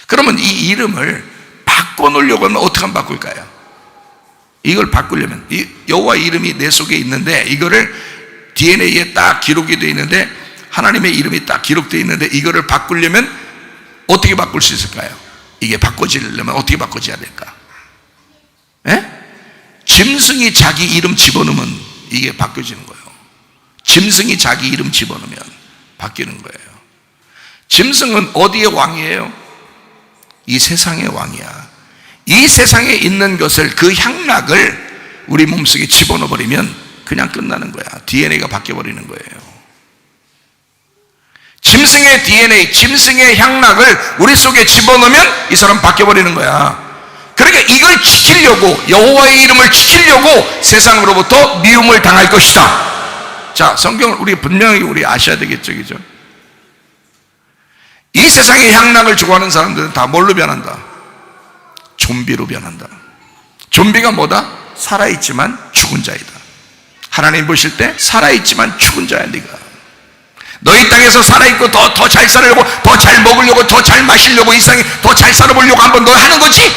그러면 이 이름을 바꿔놓으려고 하면 어떻게 하면 바꿀까요? 이걸 바꾸려면 이 여호와 이름이 내 속에 있는데, 이거를 DNA에 딱 기록이 되어 있는데, 하나님의 이름이 딱 기록되어 있는데, 이거를 바꾸려면 어떻게 바꿀 수 있을까요? 이게 바꿔지려면 어떻게 바꿔져야 될까? 짐승이 자기 이름 집어넣으면 이게 바뀌어지는 거예요. 짐승이 자기 이름 집어넣으면 바뀌는 거예요. 짐승은 어디의 왕이에요? 이 세상의 왕이야. 이 세상에 있는 것을, 그 향락을 우리 몸속에 집어넣어버리면 그냥 끝나는 거야. DNA가 바뀌어버리는 거예요. 짐승의 DNA, 짐승의 향락을 우리 속에 집어넣으면 이 사람 바뀌어버리는 거야. 그러니까 이걸 지키려고, 여호와의 이름을 지키려고 세상으로부터 미움을 당할 것이다. 자, 성경을 우리 분명히 우리 아셔야 되겠죠, 그죠? 이 세상의 향락을 좋아하는 사람들은 다 뭘로 변한다? 좀비로 변한다. 좀비가 뭐다? 살아있지만 죽은 자이다. 하나님 보실 때 살아있지만 죽은 자야. 네가 너희 땅에서 살아있고 더 잘 살려고, 더 잘 먹으려고, 더 잘 마시려고, 이 세상에 더 잘 살아보려고 한번 너 하는 거지.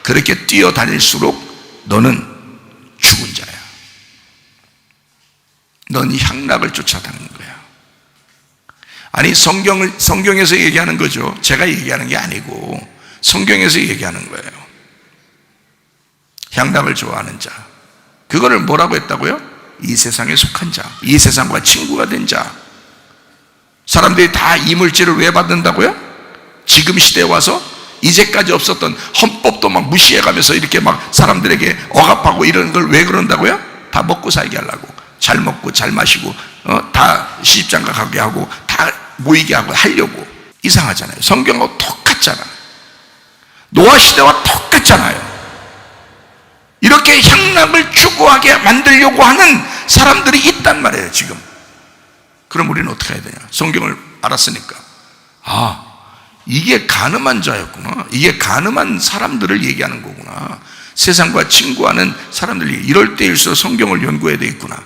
그렇게 뛰어다닐수록 너는 죽은 자야. 넌 향락을 쫓아다니는 거야. 아니, 성경에서 얘기하는 거죠. 제가 얘기하는 게 아니고 성경에서 얘기하는 거예요. 향락을 좋아하는 자, 그거를 뭐라고 했다고요? 이 세상에 속한 자, 이 세상과 친구가 된 자. 사람들이 다 이물질을 왜 받는다고요? 지금 시대에 와서 이제까지 없었던 헌법도 막 무시해가면서 이렇게 막 사람들에게 억압하고 이런 걸 왜 그런다고요? 다 먹고 살게 하려고. 잘 먹고 잘 마시고 다 시집장가 가게 하고 다 모이게 하고 하려고. 이상하잖아요. 성경하고 똑같잖아. 노아 시대와 똑같잖아요. 이렇게 향락을 추구하게 만들려고 하는 사람들이 있단 말이에요, 지금. 그럼 우리는 어떻게 해야 되냐? 성경을 알았으니까, 아, 이게 가늠한 자였구나. 이게 가늠한 사람들을 얘기하는 거구나. 세상과 친구하는 사람들이 이럴 때일수록 성경을 연구해야 되겠구나.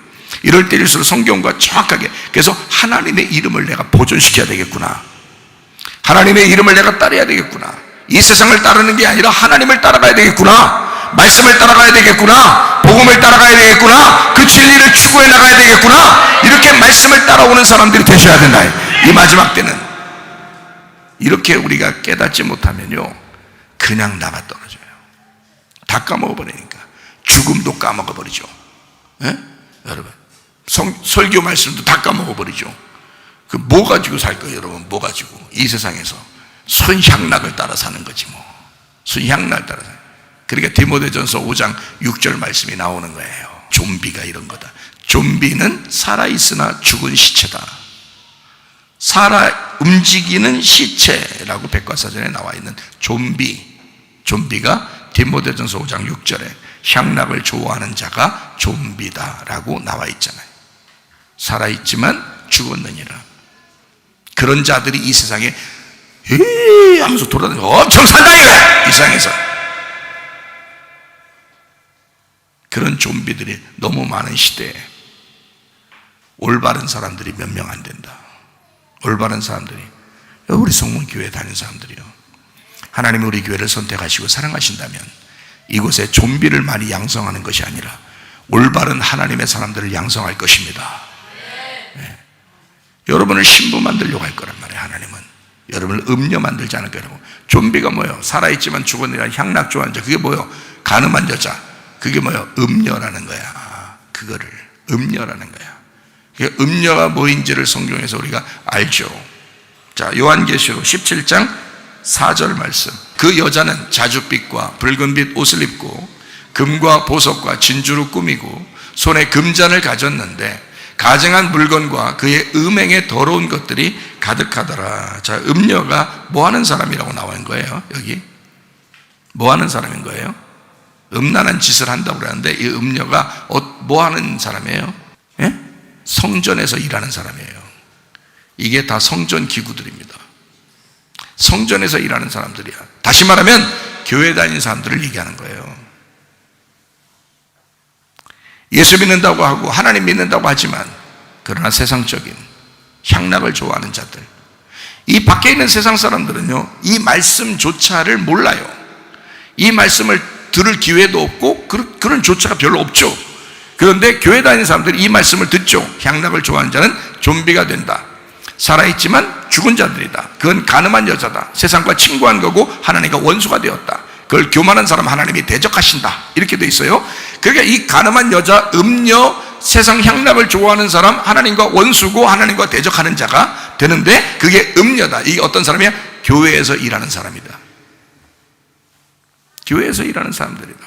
이럴 때일수록 성경과 정확하게, 그래서 하나님의 이름을 내가 보존시켜야 되겠구나. 하나님의 이름을 내가 따라야 되겠구나. 이 세상을 따르는 게 아니라 하나님을 따라가야 되겠구나. 말씀을 따라가야 되겠구나. 복음을 따라가야 되겠구나. 그 진리를 추구해 나가야 되겠구나. 이렇게 말씀을 따라오는 사람들이 되셔야 된다. 이 마지막 때는 이렇게 우리가 깨닫지 못하면요, 그냥 나가 떨어져요. 다 까먹어버리니까. 죽음도 까먹어버리죠. 예? 여러분, 설교 말씀도 다 까먹어버리죠. 그 뭐 가지고 살 거예요, 여러분? 뭐 가지고? 이 세상에서 순향락을 따라 사는 거지 뭐. 순향락을 따라 사는. 그러니까 디모데전서 5장 6절 말씀이 나오는 거예요. 좀비가 이런 거다. 좀비는 살아있으나 죽은 시체다. 살아 움직이는 시체라고 백과사전에 나와 있는 좀비가 디모데전서 5장 6절에 향락을 좋아하는 자가 좀비다라고 나와 있잖아요. 살아있지만 죽었느니라. 그런 자들이 이 세상에 에이 하면서 돌아다니고 엄청 산다 이거야, 이 세상에서. 그런 좀비들이 너무 많은 시대에 올바른 사람들이 몇 명 안 된다. 올바른 사람들이, 우리 성문교회 다니는 사람들이요, 하나님이 우리 교회를 선택하시고 사랑하신다면 이곳에 좀비를 많이 양성하는 것이 아니라 올바른 하나님의 사람들을 양성할 것입니다. 네. 여러분을 신부 만들려고 할 거란 말이에요. 하나님은 여러분을 음녀 만들지 않을 거라고. 좀비가 뭐예요? 살아있지만 죽었느니라 향락 좋아하는 자. 그게 뭐예요? 가늠한 여자. 그게 뭐예요? 음녀라는 거야. 그거를 음녀라는 거야. 음녀가 뭐인지를 성경에서 우리가 알죠. 자, 요한계시록 17장 4절 말씀. 그 여자는 자줏빛과 붉은빛 옷을 입고 금과 보석과 진주로 꾸미고 손에 금잔을 가졌는데 가증한 물건과 그의 음행에 더러운 것들이 가득하더라. 자, 음녀가 뭐 하는 사람이라고 나와 있는 거예요? 여기 뭐 하는 사람인 거예요? 음란한 짓을 한다고 그러는데 이 음녀가 뭐 하는 사람이에요? 예? 성전에서 일하는 사람이에요. 이게 다 성전 기구들입니다. 성전에서 일하는 사람들이야. 다시 말하면 교회 다니는 사람들을 얘기하는 거예요. 예수 믿는다고 하고 하나님 믿는다고 하지만 그러나 세상적인 향락을 좋아하는 자들, 이 밖에 있는 세상 사람들은요, 이 말씀조차를 몰라요. 이 말씀을 들을 기회도 없고 그런 조차가 별로 없죠. 그런데 교회 다니는 사람들이 이 말씀을 듣죠. 향락을 좋아하는 자는 좀비가 된다. 살아있지만 죽은 자들이다. 그건 가늠한 여자다. 세상과 친구한 거고 하나님과 원수가 되었다. 그걸 교만한 사람 하나님이 대적하신다. 이렇게 돼 있어요. 그러니까 이 가늠한 여자, 음녀, 세상 향락을 좋아하는 사람, 하나님과 원수고 하나님과 대적하는 자가 되는데 그게 음녀다. 이게 어떤 사람이야? 교회에서 일하는 사람이다. 교회에서 일하는 사람들이다.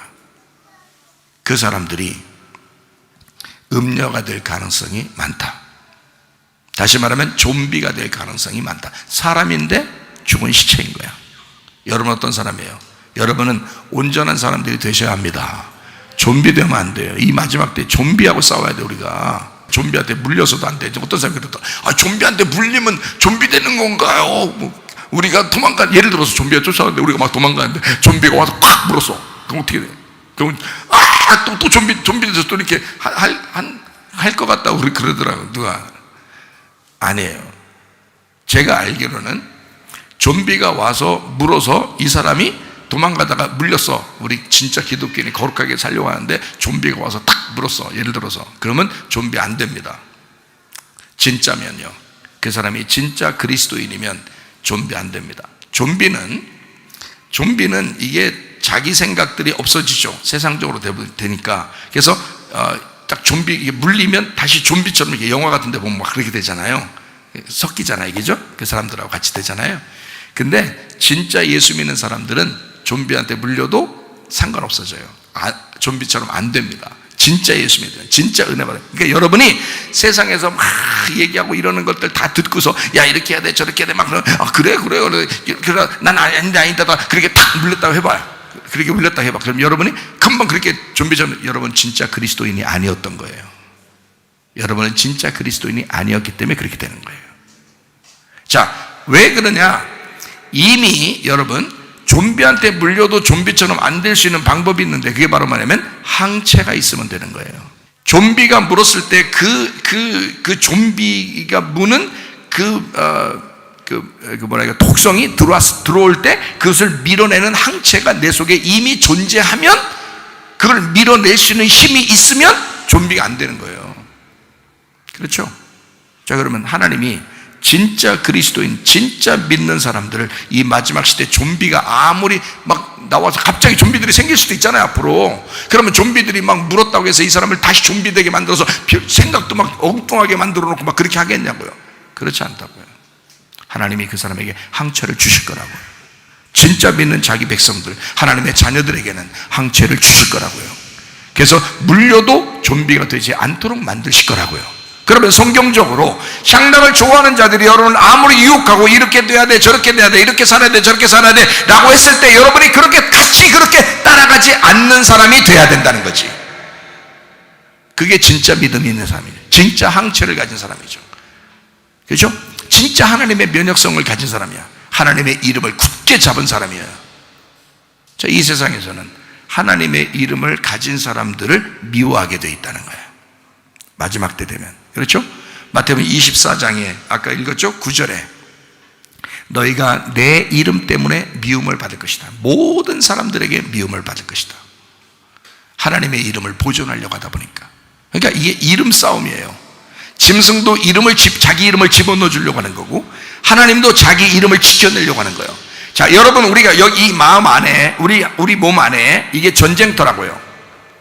그 사람들이 음녀가 될 가능성이 많다. 다시 말하면 좀비가 될 가능성이 많다. 사람인데 죽은 시체인 거야. 여러분 어떤 사람이에요? 여러분은 온전한 사람들이 되셔야 합니다. 좀비 되면 안 돼요. 이 마지막 때 좀비하고 싸워야 돼. 우리가 좀비한테 물려서도 안 돼. 어떤 사람이 그랬다. 좀비한테 물리면 좀비 되는 건가요? 우리가 예를 들어서 좀비가 쫓아가는데 우리가 막 도망가는데 좀비가 와서 콱 물었어. 그럼 어떻게 돼? 그럼 또 좀비에서 또 이렇게 할 것 같다고 그러더라고. 누가? 아니에요. 제가 알기로는 좀비가 와서 물어서 이 사람이 도망가다가 물렸어. 우리 진짜 기독교인이 거룩하게 살려고 하는데 좀비가 와서 딱 물었어. 예를 들어서. 그러면 좀비 안 됩니다. 진짜면요. 그 사람이 진짜 그리스도인이면 좀비 안 됩니다. 좀비는 이게 자기 생각들이 없어지죠. 세상적으로 되니까. 그래서 딱 좀비 이게 물리면 다시 좀비처럼 이렇게 영화 같은 데 보면 막 그렇게 되잖아요. 섞이잖아요. 그죠? 그 사람들하고 같이 되잖아요. 근데 진짜 예수 믿는 사람들은 좀비한테 물려도 상관없어져요. 좀비처럼 안 됩니다. 진짜 예수 믿어요. 진짜 은혜 받아요. 그러니까 여러분이 세상에서 막 얘기하고 이러는 것들 다 듣고서 야 이렇게 해야 돼 저렇게 해야 돼 막 그래 난 아니다 그렇게 탁 물렸다고 해봐요. 그렇게 물렸다고 해봐. 그럼 여러분이 금방 그렇게 좀비처럼 여러분 진짜 그리스도인이 아니었던 거예요. 여러분은 진짜 그리스도인이 아니었기 때문에 그렇게 되는 거예요. 자, 왜 그러냐? 이미 여러분 좀비한테 물려도 좀비처럼 안 될 수 있는 방법이 있는데 그게 바로 뭐냐면 항체가 있으면 되는 거예요. 좀비가 물었을 때 그 좀비가 무는 독성이 들어올 때 그것을 밀어내는 항체가 내 속에 이미 존재하면 그걸 밀어낼 수 있는 힘이 있으면 좀비가 안 되는 거예요. 그렇죠? 자, 그러면 하나님이 진짜 그리스도인, 진짜 믿는 사람들을 이 마지막 시대 좀비가 아무리 막 나와서 갑자기 좀비들이 생길 수도 있잖아요, 앞으로. 그러면 좀비들이 막 물었다고 해서 이 사람을 다시 좀비 되게 만들어서 생각도 막 엉뚱하게 만들어 놓고 막 그렇게 하겠냐고요. 그렇지 않다고요. 하나님이 그 사람에게 항체를 주실 거라고요. 진짜 믿는 자기 백성들, 하나님의 자녀들에게는 항체를 주실 거라고요. 그래서 물려도 좀비가 되지 않도록 만드실 거라고요. 그러면 성경적으로 향락을 좋아하는 자들이 여러분을 아무리 유혹하고 이렇게 돼야 돼 저렇게 돼야 돼 이렇게 살아야 돼 저렇게 살아야 돼 라고 했을 때 여러분이 그렇게 따라가지 않는 사람이 돼야 된다는 거지. 그게 진짜 믿음이 있는 사람이죠. 진짜 항체를 가진 사람이죠. 그렇죠? 진짜 하나님의 면역성을 가진 사람이야. 하나님의 이름을 굳게 잡은 사람이에요. 자, 이 세상에서는 하나님의 이름을 가진 사람들을 미워하게 돼 있다는 거예요. 마지막 때 되면. 그렇죠? 마태복음 24장에 아까 읽었죠? 9절에 너희가 내 이름 때문에 미움을 받을 것이다. 모든 사람들에게 미움을 받을 것이다. 하나님의 이름을 보존하려고 하다 보니까. 그러니까 이게 이름 싸움이에요. 짐승도 자기 이름을 집어넣어 주려고 하는 거고 하나님도 자기 이름을 지켜내려고 하는 거예요. 자, 여러분 우리가 여기 이 마음 안에 우리 몸 안에 이게 전쟁터라고요.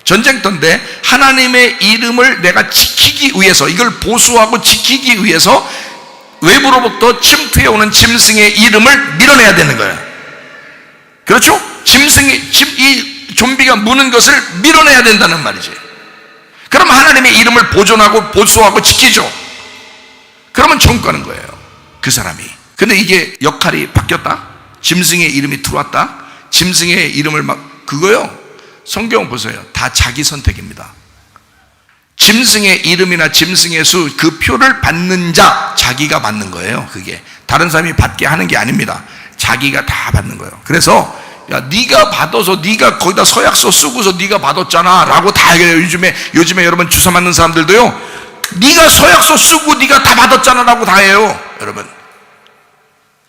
전쟁터인데 하나님의 이름을 내가 지키기 위해서 이걸 보수하고 지키기 위해서 외부로부터 침투해오는 짐승의 이름을 밀어내야 되는 거예요. 그렇죠? 이 좀비가 무는 것을 밀어내야 된다는 말이지. 그럼 하나님의 이름을 보존하고 보수하고 지키죠. 그러면 천국 가는 거예요, 그 사람이. 근데 이게 역할이 바뀌었다. 짐승의 이름이 들어왔다. 짐승의 이름을 그거요. 성경 보세요. 다 자기 선택입니다. 짐승의 이름이나 짐승의 수 그 표를 받는 자 자기가 받는 거예요. 그게 다른 사람이 받게 하는 게 아닙니다. 자기가 다 받는 거예요. 그래서 야 네가 받아서 네가 거기다 서약서 쓰고서 네가 받았잖아 라고 다 해요. 요즘에 여러분 주사 맞는 사람들도요 네가 서약서 쓰고 네가 다 받았잖아 라고 다 해요. 여러분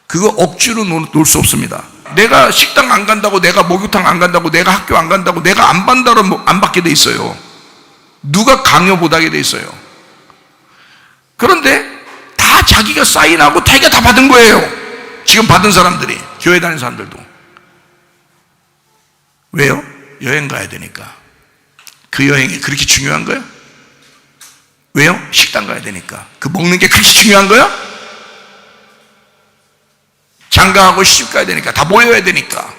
그거 억지로 놓을 수 없습니다. 내가 식당 안 간다고, 내가 목욕탕 안 간다고, 내가 학교 안 간다고, 내가 안 받는다고 안 받게 돼 있어요. 누가 강요 못하게 돼 있어요. 그런데 다 자기가 사인하고 자기가 다 받은 거예요. 지금 받은 사람들이, 교회 다니는 사람들도. 왜요? 여행 가야 되니까. 그 여행이 그렇게 중요한 거예요? 왜요? 식당 가야 되니까. 그 먹는 게 그렇게 중요한 거예요? 장가하고 시집 가야 되니까, 다 모여야 되니까.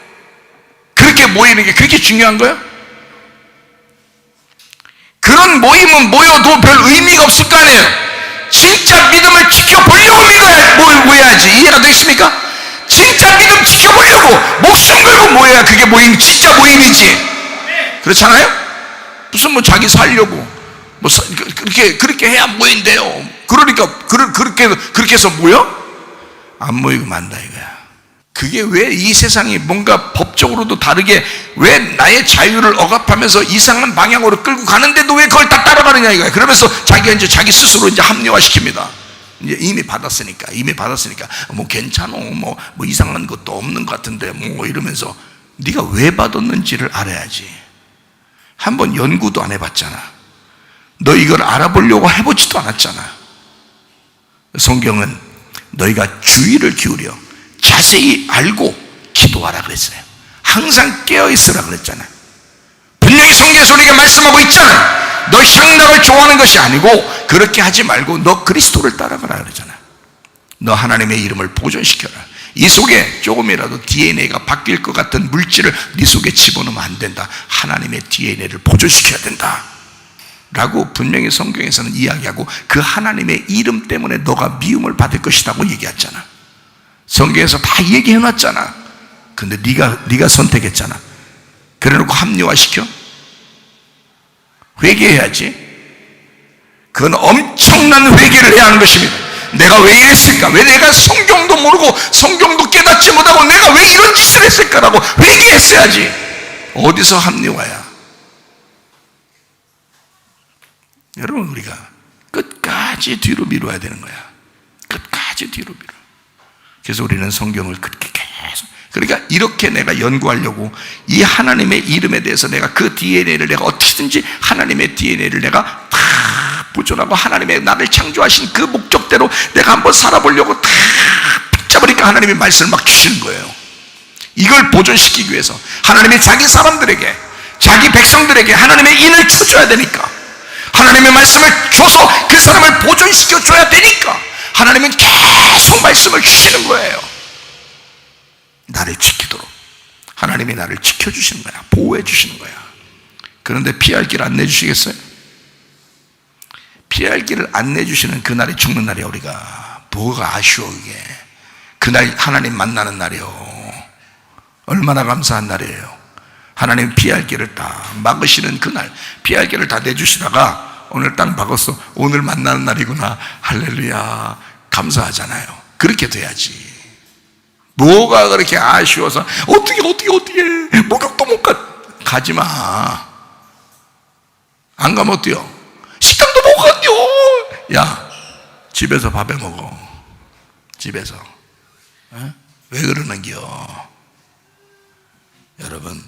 그렇게 모이는 게 그렇게 중요한 거예요? 그런 모임은 모여도 별 의미가 없을 거 아니에요? 진짜 믿음을 지켜보려고 모여야지. 이해가 되십니까? 진짜 믿음 지켜보려고 목숨 걸고 모여야 그게 모임, 진짜 모임이지. 그렇잖아요? 무슨 뭐 자기 살려고 뭐 그렇게 해야 모인대요. 그러니까 그렇게 해서 모여? 안 모이고 만다 이거야. 그게 왜 이 세상이 뭔가 법적으로도 다르게 왜 나의 자유를 억압하면서 이상한 방향으로 끌고 가는데도 왜 그걸 다 따라가느냐 이거야. 그러면서 자기가 이제 자기 스스로 이제 합리화시킵니다. 이제 이미 받았으니까 뭐 괜찮어, 뭐 이상한 것도 없는 것 같은데 뭐 이러면서. 네가 왜 받았는지를 알아야지. 한번 연구도 안 해봤잖아. 너 이걸 알아보려고 해보지도 않았잖아. 성경은 너희가 주의를 기울여 자세히 알고 기도하라 그랬어요. 항상 깨어있으라 그랬잖아요. 분명히 성경에서 우리에게 말씀하고 있잖아요. 너 향락을 좋아하는 것이 아니고 그렇게 하지 말고 너 그리스도를 따라가라 그러잖아요. 너 하나님의 이름을 보존시켜라. 이 속에 조금이라도 DNA가 바뀔 것 같은 물질을 네 속에 집어넣으면 안 된다. 하나님의 DNA를 보존시켜야 된다 라고 분명히 성경에서는 이야기하고, 그 하나님의 이름 때문에 너가 미움을 받을 것이라고 얘기했잖아. 성경에서 다 얘기해놨잖아. 근데 네가 선택했잖아. 그래놓고 합리화시켜? 회개해야지. 그건 엄청난 회개를 해야 하는 것입니다. 내가 왜 이랬을까? 왜 내가 성경도 모르고 성경도 깨닫지 못하고 내가 왜 이런 짓을 했을까라고 회개했어야지. 어디서 합리화야? 여러분, 우리가 끝까지 뒤로 미뤄야 되는 거야. 끝까지 뒤로 미뤄. 그래서 우리는 성경을 그렇게 계속, 그러니까 이렇게 내가 연구하려고 이 하나님의 이름에 대해서 내가 그 DNA를 내가 어떻게든지 하나님의 DNA를 내가 다 보존하고 하나님의 나를 창조하신 그 목적대로 내가 한번 살아보려고 다 붙잡으니까 하나님의 말씀을 막 주시는 거예요. 이걸 보존시키기 위해서 하나님이 자기 사람들에게, 자기 백성들에게 하나님의 인을 쳐줘야 되니까, 하나님의 말씀을 줘서 그 사람을 보존시켜 줘야 되니까 하나님은 계속 말씀을 주시는 거예요. 나를 지키도록 하나님이 나를 지켜주시는 거야. 보호해 주시는 거야. 그런데 피할 길 안 내주시겠어요? 피할 길을 안 내주시는 그날이 죽는 날이야. 우리가 뭐가 아쉬워. 이게 그날 하나님 만나는 날이요. 얼마나 감사한 날이에요. 하나님 피할 길을 다 막으시는 그날, 피할 길을 다 내주시다가 오늘 딱 막았어. 오늘 만나는 날이구나. 할렐루야. 감사하잖아요. 그렇게 돼야지. 뭐가 그렇게 아쉬워서 어떻게 목욕도 못 가지마. 안 가면 어때요? 식당도 못 간대요. 야, 집에서 밥해 먹어. 집에서. 왜 그러는겨? 여러분,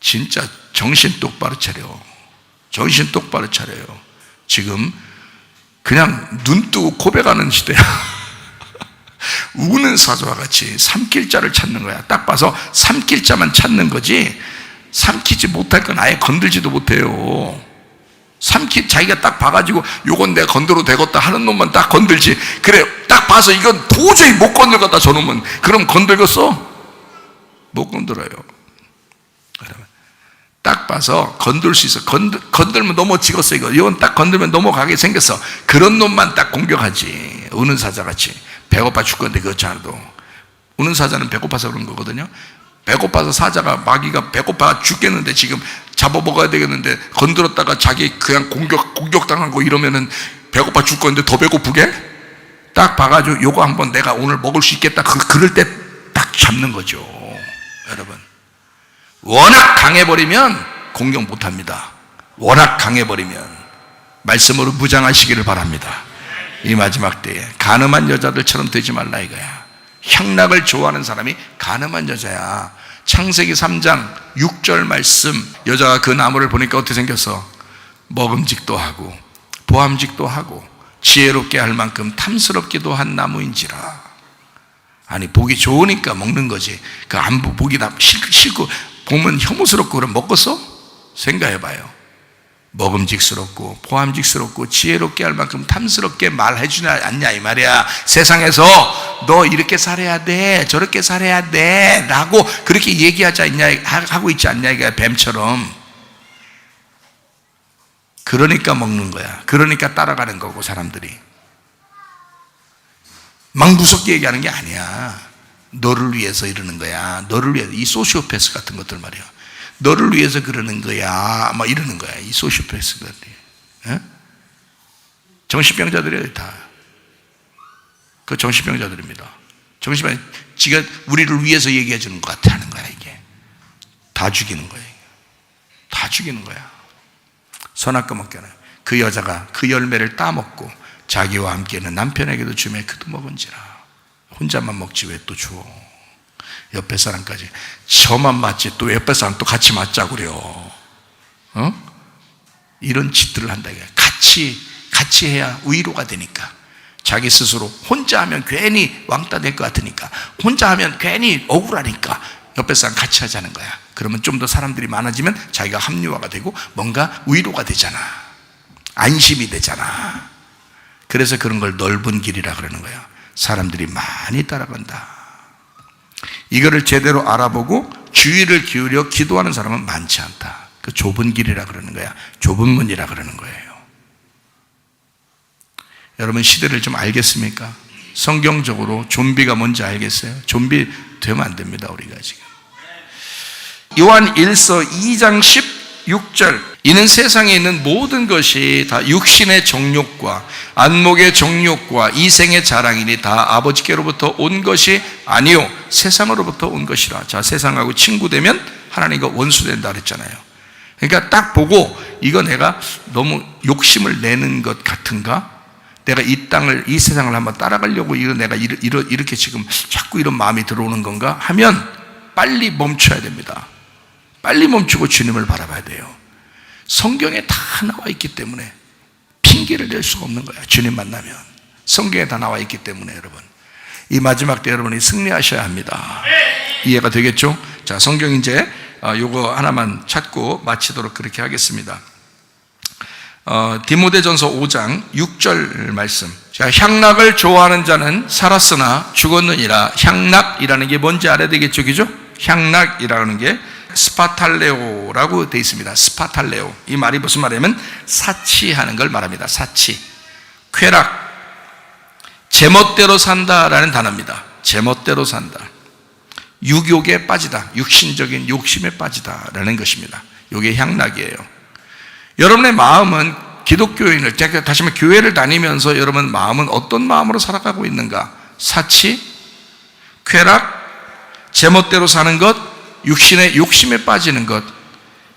진짜 정신 똑바로 차려. 정신 똑바로 차려요. 지금 그냥 눈 뜨고 고백하는 시대야. 우는 사자와 같이 삼킬자를 찾는 거야. 딱 봐서 삼킬자만 찾는 거지, 삼키지 못할 건 아예 건들지도 못해요. 자기가 딱 봐가지고 요건 내가 건드려도 되겠다 하는 놈만 딱 건들지. 그래, 딱 봐서 이건 도저히 못 건들겠다 저놈은, 그럼 건들겠어? 못 건드려요. 딱 봐서 건들 수 있어. 건들면 넘어지겠어. 이건 딱 건들면 넘어가게 생겼어. 그런 놈만 딱 공격하지. 우는 사자같이. 배고파 죽건데 그렇지 않아도. 우는 사자는 배고파서 그런 거거든요. 배고파서 사자가, 마귀가 배고파 죽겠는데 지금 잡아먹어야 되겠는데 건드렸다가 자기 그냥 공격당하고 이러면은 배고파 죽건데 더 배고프게? 딱 봐가지고 요거 한번 내가 오늘 먹을 수 있겠다. 그럴 때 딱 잡는 거죠. 여러분, 워낙 강해버리면 공격 못합니다. 워낙 강해버리면. 말씀으로 무장하시기를 바랍니다. 이 마지막 때에 간음한 여자들처럼 되지 말라 이거야. 향락을 좋아하는 사람이 간음한 여자야. 창세기 3장 6절 말씀, 여자가 그 나무를 보니까 어떻게 생겼어? 먹음직도 하고 보암직도 하고 지혜롭게 할 만큼 탐스럽기도 한 나무인지라. 아니, 보기 좋으니까 먹는 거지. 그 안 보기 다 싫고 보면 혐오스럽고 그럼 먹겠어? 생각해봐요. 먹음직스럽고 보암직스럽고 지혜롭게 할 만큼 탐스럽게 말해주지 않냐 이 말이야. 세상에서 너 이렇게 살아야 돼, 저렇게 살아야 돼 라고 그렇게 얘기하지 않냐, 하고 있지 않냐 이거야. 뱀처럼. 그러니까 먹는 거야. 그러니까 따라가는 거고 사람들이. 막 무섭게 얘기하는 게 아니야. 너를 위해서 이러는 거야. 너를 위해서. 이 소시오패스 같은 것들 말이야. 너를 위해서 그러는 거야. 막 이러는 거야. 이 소시오패스들이. 정신병자들이에요, 다. 그 정신병자들입니다. 정신병자, 지가 우리를 위해서 얘기해 주는 것 같아 하는 거야, 이게. 다 죽이는 거야. 다 죽이는 거야. 선악과 먹겨나요. 그 여자가 그 열매를 따먹고 자기와 함께 있는 남편에게도 주매 그도 먹은지라. 혼자만 먹지 왜 또 줘. 옆에 사람까지. 저만 맞지 또 옆에 사람 또 같이 맞자고 그래요. 이런 짓들을 한다. 같이 해야 위로가 되니까. 자기 스스로 혼자 하면 괜히 왕따 될 것 같으니까, 혼자 하면 괜히 억울하니까 옆에 사람 같이 하자는 거야. 그러면 좀 더 사람들이 많아지면 자기가 합리화가 되고 뭔가 위로가 되잖아. 안심이 되잖아. 그래서 그런 걸 넓은 길이라 그러는 거야. 사람들이 많이 따라간다. 이거를 제대로 알아보고 주의를 기울여 기도하는 사람은 많지 않다. 그 좁은 길이라 그러는 거야. 좁은 문이라 그러는 거예요. 여러분, 시대를 좀 알겠습니까? 성경적으로 좀비가 뭔지 알겠어요? 좀비 되면 안 됩니다, 우리가 지금. 요한 1서 2장 16절. 이는 세상에 있는 모든 것이 다 육신의 정욕과 안목의 정욕과 이생의 자랑이니 다 아버지께로부터 온 것이 아니요 세상으로부터 온 것이라. 자, 세상하고 친구 되면 하나님과 원수 된다 그랬잖아요. 그러니까 딱 보고 이거 내가 너무 욕심을 내는 것 같은가? 내가 이 세상을 한번 따라가려고 내가 이렇게 지금 자꾸 이런 마음이 들어오는 건가? 하면 빨리 멈춰야 됩니다. 빨리 멈추고 주님을 바라봐야 돼요. 성경에 다 나와 있기 때문에 핑계를 댈 수가 없는 거야. 주님 만나면 성경에 다 나와 있기 때문에. 여러분, 이 마지막 때 여러분이 승리하셔야 합니다. 이해가 되겠죠? 자, 성경 이제 요거 하나만 찾고 마치도록 그렇게 하겠습니다. 디모데전서 5장 6절 말씀. 자, 향락을 좋아하는 자는 살았으나 죽었느니라. 향락이라는 게 뭔지 알아야 되겠죠, 그죠? 향락이라는 게 스파탈레오라고 되어 있습니다. 스파탈레오. 이 말이 무슨 말이냐면 사치하는 걸 말합니다. 사치, 쾌락, 제멋대로 산다라는 단어입니다. 제멋대로 산다. 육욕에 빠지다, 육신적인 욕심에 빠지다라는 것입니다. 이게 향락이에요. 여러분의 마음은 기독교인을, 다시 말해 교회를 다니면서 여러분 마음은 어떤 마음으로 살아가고 있는가? 사치, 쾌락, 제멋대로 사는 것, 육신의 욕심에 빠지는 것,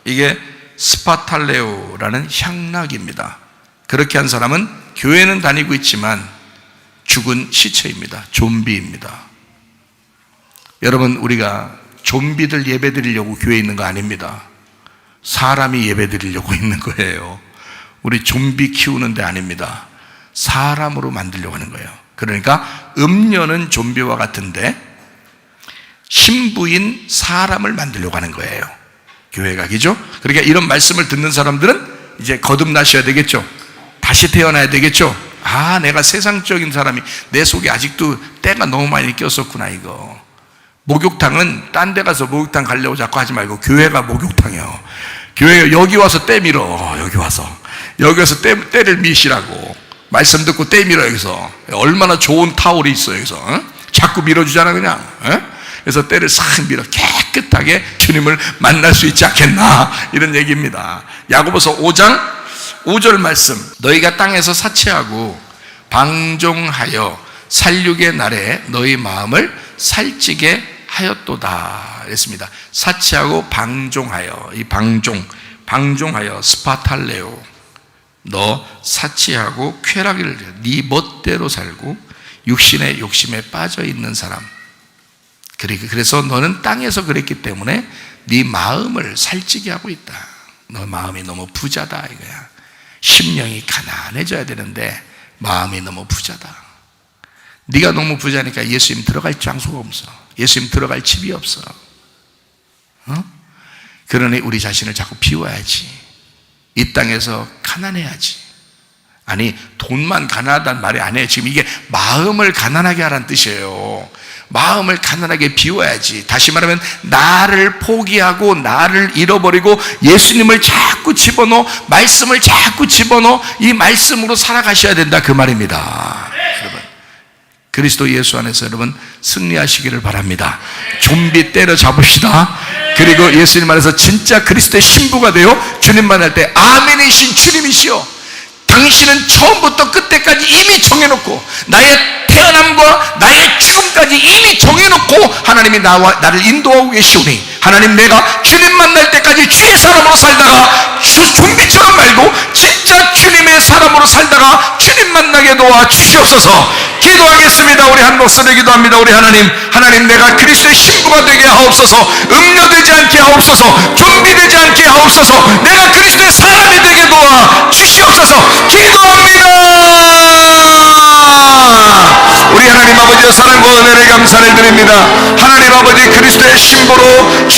이게 스파탈레오라는 향락입니다. 그렇게 한 사람은 교회는 다니고 있지만 죽은 시체입니다. 좀비입니다. 여러분, 우리가 좀비들 예배 드리려고 교회에 있는 거 아닙니다. 사람이 예배 드리려고 있는 거예요. 우리 좀비 키우는 데 아닙니다. 사람으로 만들려고 하는 거예요. 그러니까 음료는 좀비와 같은데 신부인 사람을 만들려고 하는 거예요, 교회가. 그죠? 그러니까 이런 말씀을 듣는 사람들은 이제 거듭나셔야 되겠죠. 다시 태어나야 되겠죠. 아, 내가 세상적인 사람이 내 속에 아직도 때가 너무 많이 꼈었구나. 이거 목욕탕은 딴 데 가서 목욕탕 가려고 자꾸 하지 말고 교회가 목욕탕이요. 교회 여기 와서 때 밀어. 여기 와서 때를 미시라고. 말씀 듣고 때 밀어. 여기서 얼마나 좋은 타올이 있어. 여기서 자꾸 밀어주잖아 그냥. 그래서 때를 싹 밀어 깨끗하게 주님을 만날 수 있지 않겠나, 이런 얘기입니다. 야고보서 5장 5절 말씀. 너희가 땅에서 사치하고 방종하여 살육의 날에 너희 마음을 살찌게 하였도다 했습니다. 사치하고 방종하여, 이 방종하여 스파탈레오. 너 사치하고 쾌락을, 네 멋대로 살고 육신의 욕심에 빠져 있는 사람. 그래서 너는 땅에서 그랬기 때문에 네 마음을 살찌게 하고 있다. 너 마음이 너무 부자다 이거야. 심령이 가난해져야 되는데 마음이 너무 부자다. 네가 너무 부자니까 예수님 들어갈 장소가 없어. 예수님 들어갈 집이 없어. 그러니 우리 자신을 자꾸 비워야지. 이 땅에서 가난해야지. 아니, 돈만 가난하다는 말이 아니에요. 지금 이게 마음을 가난하게 하라는 뜻이에요. 마음을 가난하게 비워야지. 다시 말하면 나를 포기하고 나를 잃어버리고 예수님을 자꾸 집어넣어, 말씀을 자꾸 집어넣어 이 말씀으로 살아가셔야 된다, 그 말입니다. 여러분, 그리스도 예수 안에서 여러분 승리하시기를 바랍니다. 좀비 때려잡읍시다. 그리고 예수님 안에서 진짜 그리스도의 신부가 되어 주님 만날 때 아멘이신 주님이시여, 당신은 처음부터 끝때까지 이미 정해놓고 나의 태어남과 나의 죽음까지 이미 정해놓고 하나님이 나를 인도하고 계시오니, 하나님 내가 주님 만날 때까지 주의 사람으로 살다가 좀비처럼 말고 진짜 주님의 사람으로 살다가 주님 만나게 도와 주시옵소서. 기도하겠습니다. 우리 한 목소리 기도합니다. 우리 하나님 내가 그리스도의 신부가 되게 하옵소서. 음료되지 않게 하옵소서. 좀비되지 않게 하옵소서. 내가 그리스도의 사람이 되게 도와 주시옵소서. 기도합니다. 우리 하나님 아버지의 사랑과 은혜를 감사를 드립니다. 하나님 아버지 그리스도의 신부로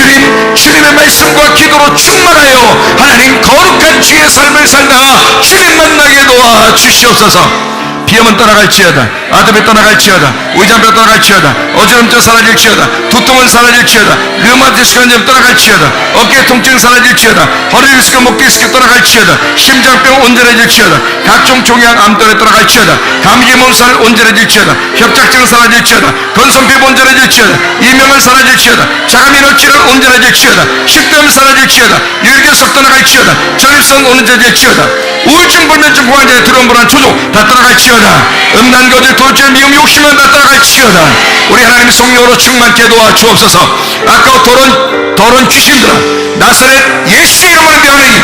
주님의 말씀과 기도로 충만하여 하나님 거룩한 주의 삶을 살다가 주님 만나게 도와 주시옵소서. 비염은 떠나갈지어다, 아픔이 떠나갈지어다, 의장병 떠나갈지어다, 어지럼증 사라질지어다, 두통은 사라질지어다, 류마티스크한 점 떠나갈지어다, 어깨 통증 사라질지어다, 허리 디스크, 목 디스크 떠나갈지어다, 심장병 온전해질지어다, 각종 종양 암돌에 떠나갈지어다, 감기 몸살 온전해질지어다, 협착증 사라질지어다, 건선피부 온전해질지어다, 이명은 사라질지어다, 자가민호 질환 온전해질지어다, 식도염 사라질지어다, 유혈결석 떠나갈지어다, 전립선 온전해질지어다, 우울증, 불면증, 공황장애, 두려움, 불안, 초조 다 떠나갈지어다, 음란, 거짓, 돌출, 미움, 욕심은 다 떠나갈지어다. 우리 하나님 성령으로 충만케 도와 주옵소서. 아까 더러운 귀신들아, 나사렛 예수 이름으로 명하니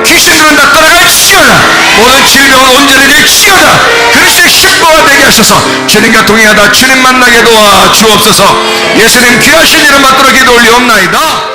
귀신들은 다 떠나갈지어다. 모든 질병은 온전해질지어다. 그리스도의 신부가 되게 하셔서 주님과 동행하다 주님 만나게 도와 주옵소서. 예수님 귀하신 이름 받들어 기도 올리옵나이다.